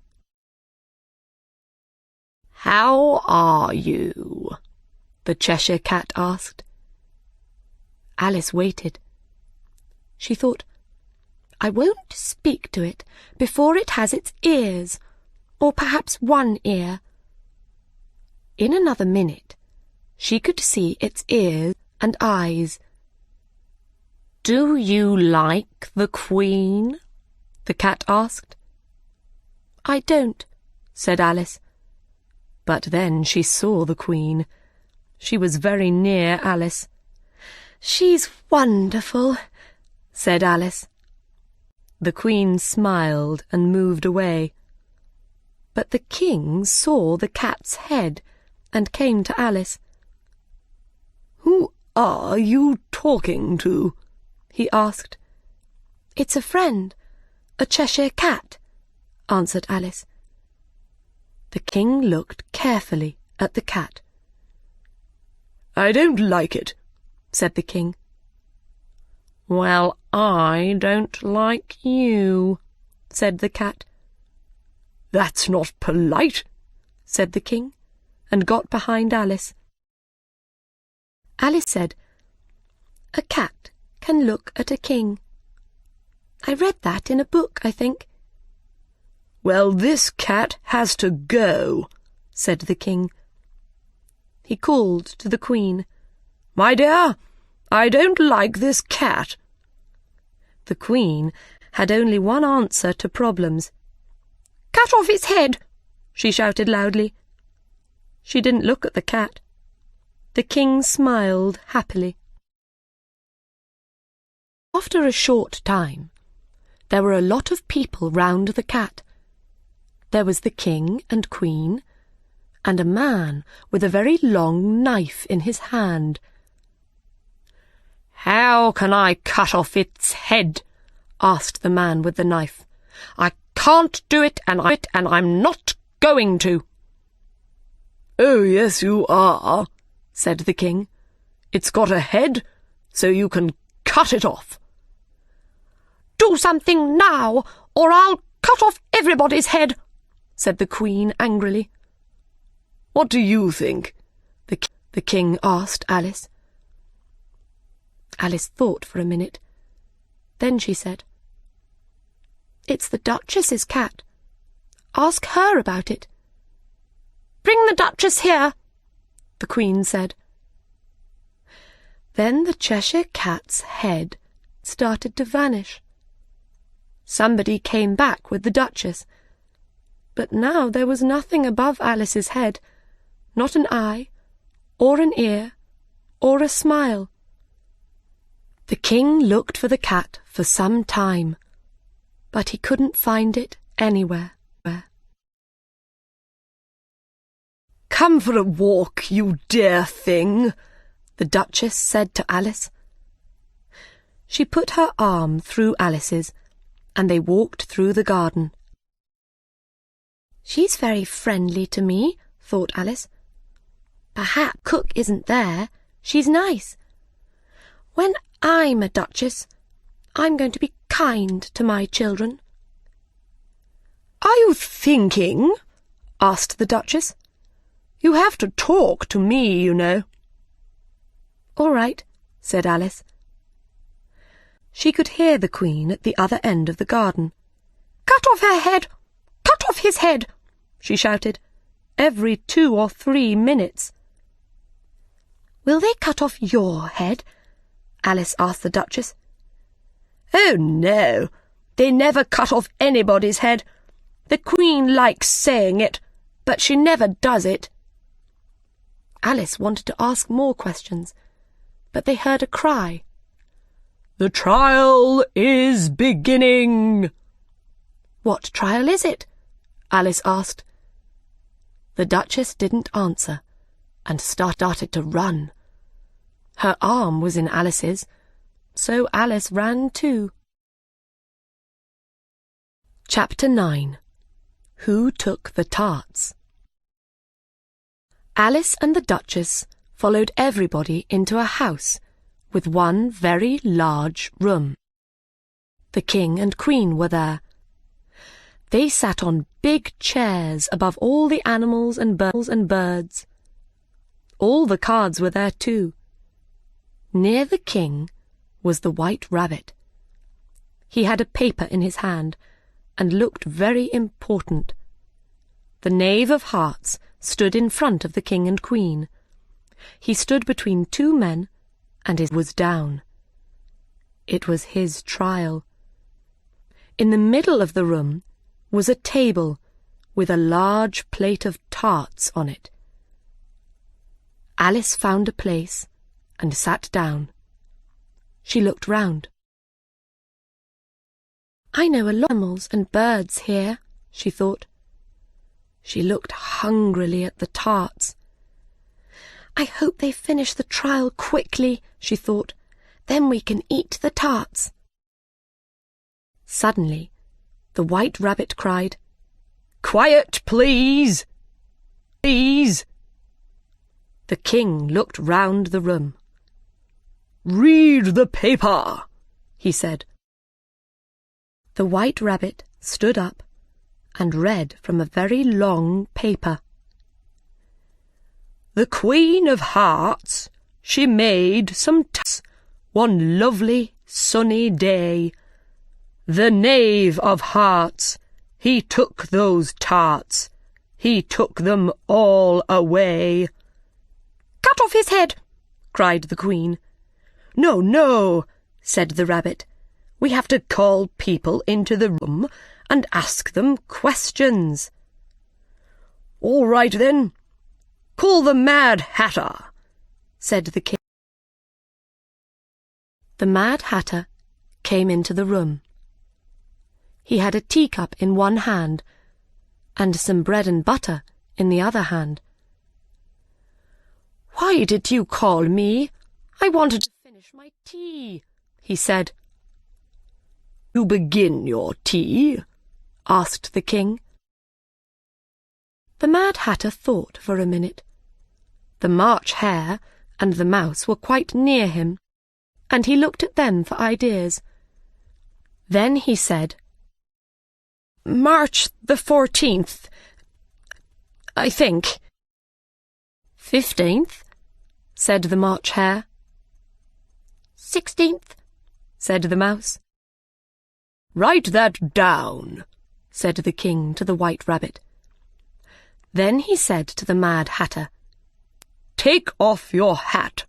"How are you?" the Cheshire Cat asked. Alice waited. She thought, I won't speak to it before it has its ears, or perhaps one ear. In another minute, she could see its ears and eyes. "Do you like the Queen?" the cat asked. "I don't," said Alice. But then she saw the Queen. She was very near Alice. "She's wonderful," said Alice. The Queen smiled and moved away. But the King saw the cat's head and came to Alice. "Who are you talking to?" he asked. "It's a friend, a Cheshire Cat," answered Alice. The King looked carefully at the cat. "I don't like it," said the King. "Well, I don't like you," said the cat. "That's not polite," said the King, and got behind Alice. Alice said, "A cat can look at a king." I read that in a book, I think. "Well, this cat has to go," said the king. He called to the Queen, "My dear, I don't like this cat." The Queen had only one answer to problems. "Cut off its head!" she shouted loudly. She didn't look at the cat. The king smiled happily. After a short time, there were a lot of people round the cat. There was the king and queen, and a man with a very long knife in his hand. "How can I cut off its head?" asked the man with the knife. "I can't do it, and I'm not going to." "Oh, yes, you are," said the king. "It's got a head, so you can cut it off." "Do something now, or I'll cut off everybody's head," said the Queen angrily. "What do you think?" the king asked Alice. Alice thought for a minute. Then she said, "It's the Duchess's cat. Ask her about it." "Bring the Duchess here," the Queen said. Then the Cheshire Cat's head started to vanish. Somebody came back with the Duchess, but now there was nothing above Alice's head, not an eye, or an ear, or a smile. The king looked for the cat for some time, but he couldn't find it anywhere. "Come for a walk, you dear thing," the Duchess said to Alice. She put her arm through Alice's, and they walked through the garden. "She's very friendly to me," thought Alice. "Perhaps Cook isn't there. She's nice. When I'm a Duchess, I'm going to be kind to my children." "Are you thinking?" asked the Duchess. "You have to talk to me, you know." "All right," said Alice. She could hear the Queen at the other end of the garden. "Cut off her head! Cut off his head!" she shouted, every 2 or 3 minutes. "Will they cut off your head?" Alice asked the Duchess. "Oh, no, they never cut off anybody's head. The Queen likes saying it, but she never does it." Alice wanted to ask more questions, but they heard a cry. "The trial is beginning." "What trial is it?" Alice asked. The Duchess didn't answer and started to run. Her arm was in Alice's, so Alice ran too. Chapter 9. Who Took the Tarts? Alice and the Duchess followed everybody into a house with one very large room. The King and Queen were there. They sat on big chairs above all the animals and birds. All the cards were there too. Near the King was the White Rabbit. He had a paper in his hand and looked very important. The Knave of Hearts stood in front of the King and Queen. He stood between 2 men, and his was down. It was his trial. In the middle of the room was a table with a large plate of tarts on it. Alice found a place and sat down. She looked round. "I know a lot of animals and birds here," she thought. She looked hungrily at the tarts. "I hope they finish the trial quickly," she thought. "Then we can eat the tarts." Suddenly, the White Rabbit cried, "Quiet, please! Please!" The King looked round the room. "Read the paper," he said. The White Rabbit stood up and read from a very long paper. "The Queen of Hearts she made some tarts one lovely sunny day. The knave of hearts, he took those tarts, he took them all away. "Cut off his head!" cried the Queen. "No, no," said the rabbit. "We have to call people into the room and ask them questions." "All right, then. Call the Mad Hatter," said the king. The Mad Hatter came into the room. He had a teacup in one hand and some bread and butter in the other hand. "Why did you call me? I wanted to finish my tea," he said. "You begin your tea?" asked the king. The Mad Hatter thought for a minute. The March Hare and the Mouse were quite near him, and he looked at them for ideas. Then he said, "March the 14th, I think." "15th," said the March Hare. "16th," said the Mouse. "Write that down," said the king to the White Rabbit. Then he said to the Mad Hatter, "Take off your hat."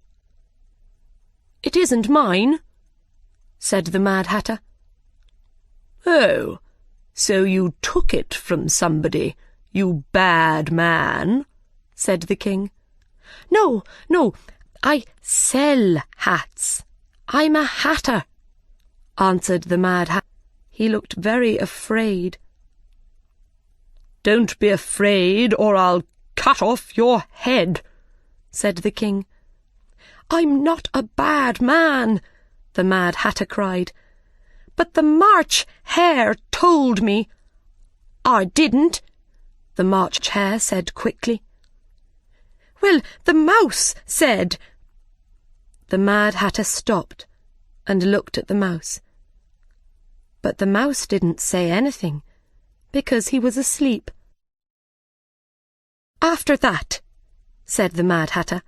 "It isn't mine," said the Mad Hatter. "Oh, so you took it from somebody, you bad man," said the king. No, I sell hats. I'm a hatter," answered the Mad Hatter. He looked very afraid. "Don't be afraid, or I'll cut off your head," said the king. "I'm not a bad man," the Mad Hatter cried. "But the March Hare told me." "I didn't," the March Hare said quickly. "Well, the Mouse said—" The Mad Hatter stopped and looked at the Mouse. But the Mouse didn't say anything, because he was asleep. "After that," said the Mad Hatter,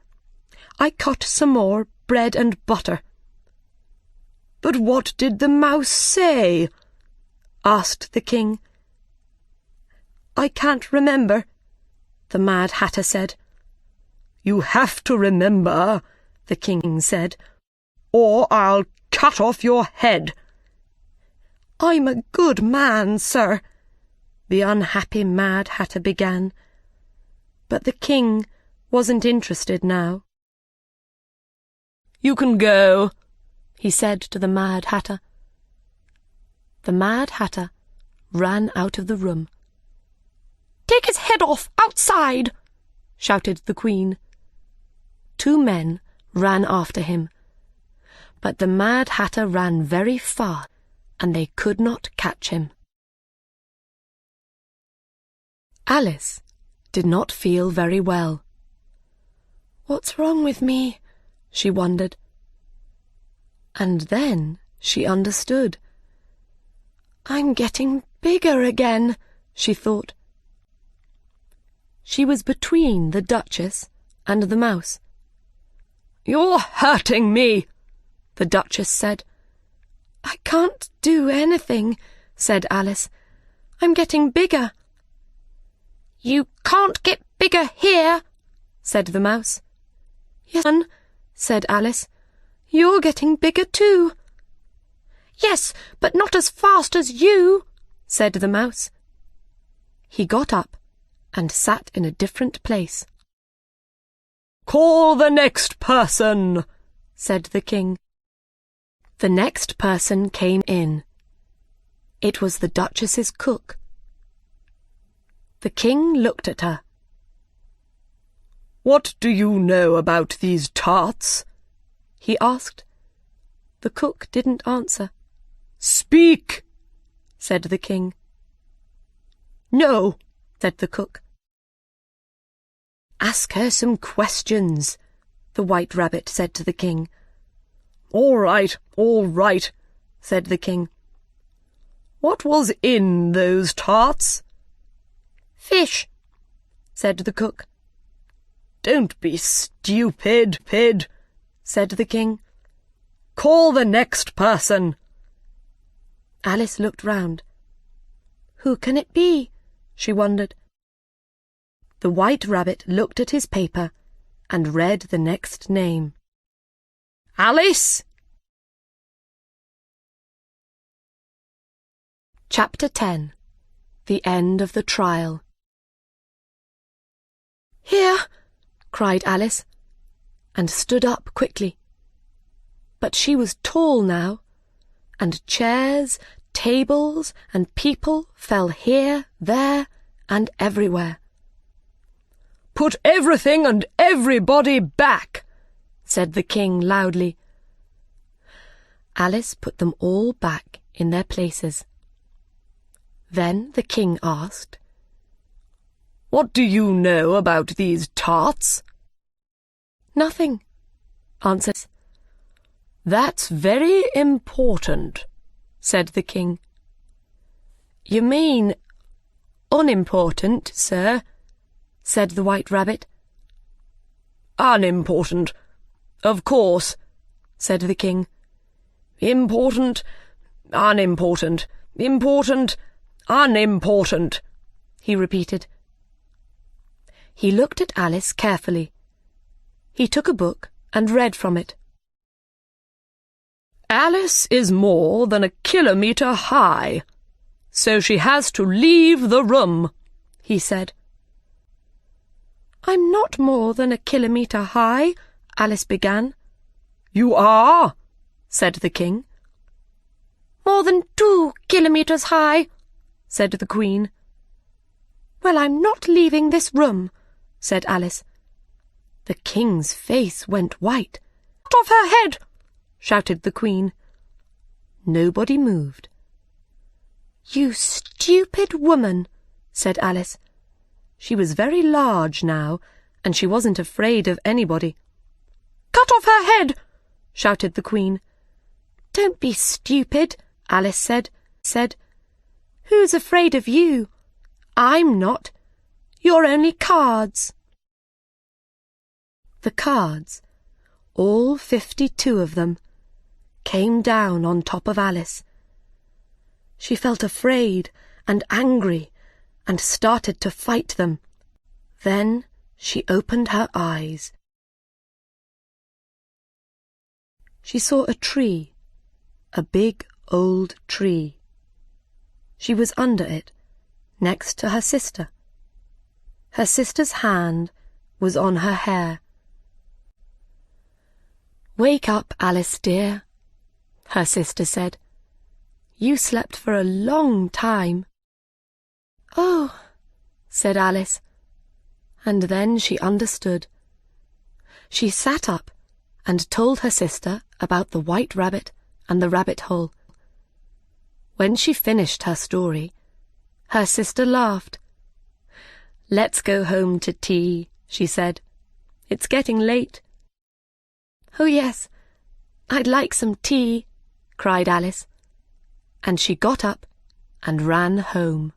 "I cut some more bread and butter." "But what did the Mouse say?" asked the king. "I can't remember," the Mad Hatter said. "You have to remember," the king said, "or I'll cut off your head." "I'm a good man, sir," the unhappy Mad Hatter began. But the king wasn't interested now. "You can go," he said to the Mad Hatter. The Mad Hatter ran out of the room. "Take his head off outside!" shouted the Queen. 2 men ran after him, but the Mad Hatter ran very far, and they could not catch him. Alice did not feel very well. "What's wrong with me?" she wondered. And then she understood. "I'm getting bigger again," she thought. She was between the Duchess and the Mouse. "You're hurting me," the Duchess said. "I can't do anything," said Alice. "I'm getting bigger." "You can't get bigger here," said the Mouse. "Yes, said Alice. "You're getting bigger too." "Yes, but not as fast as you," said the Mouse. He got up and sat in a different place. "Call the next person," said the king. The next person came in. It was the Duchess's cook. The king looked at her. "What do you know about these tarts?" he asked. The cook didn't answer. "Speak," said the king. "No," said the cook. "Ask her some questions," the White Rabbit said to the king. All right, said the king. "What was in those tarts?" "Fish," said the cook. "Don't be stupid, said the king. "Call the next person." Alice looked round. Who can it be? She wondered. The White Rabbit looked at his paper and read the next name. Alice! Chapter 10. The End of the Trial. "Here!" cried Alice, and stood up quickly. But she was tall now, and chairs, tables, and people fell here, there, and everywhere. "Put everything and everybody back," said the king loudly. Alice put them all back in their places. Then the king asked, "What do you know about these tarts?" "Nothing," answered Alice. "That's very important," said the king. "You mean unimportant, sir," said the White Rabbit. "Unimportant, of course," said the king. "Important, unimportant, important, unimportant," he repeated. He looked at Alice carefully. He took a book and read from it. "Alice is more than a kilometre high, so she has to leave the room," he said. "I'm not more than a kilometre high," Alice began. "You are," said the king. "More than 2 kilometres high," said the Queen. "Well, I'm not leaving this room," said Alice. The king's face went white. "Cut off her head!" shouted the Queen. Nobody moved. "You stupid woman," said Alice. She was very large now, and she wasn't afraid of anybody. "Cut off her head!" shouted the Queen. "Don't be stupid," Alice said. "Who's afraid of you? I'm not. You're only cards." The cards, all 52 of them, came down on top of Alice. She felt afraid and angry and started to fight them. Then she opened her eyes. She saw a tree, a big old tree. She was under it, next to her sister. Her sister's hand was on her hair. "Wake up, Alice dear," her sister said. "You slept for a long time." "Oh," said Alice, and then she understood. She sat up and told her sister about the White Rabbit and the rabbit hole. When she finished her story, her sister laughed. "Let's go home to tea," she said. "It's getting late." "Oh, yes, I'd like some tea," cried Alice, and she got up and ran home.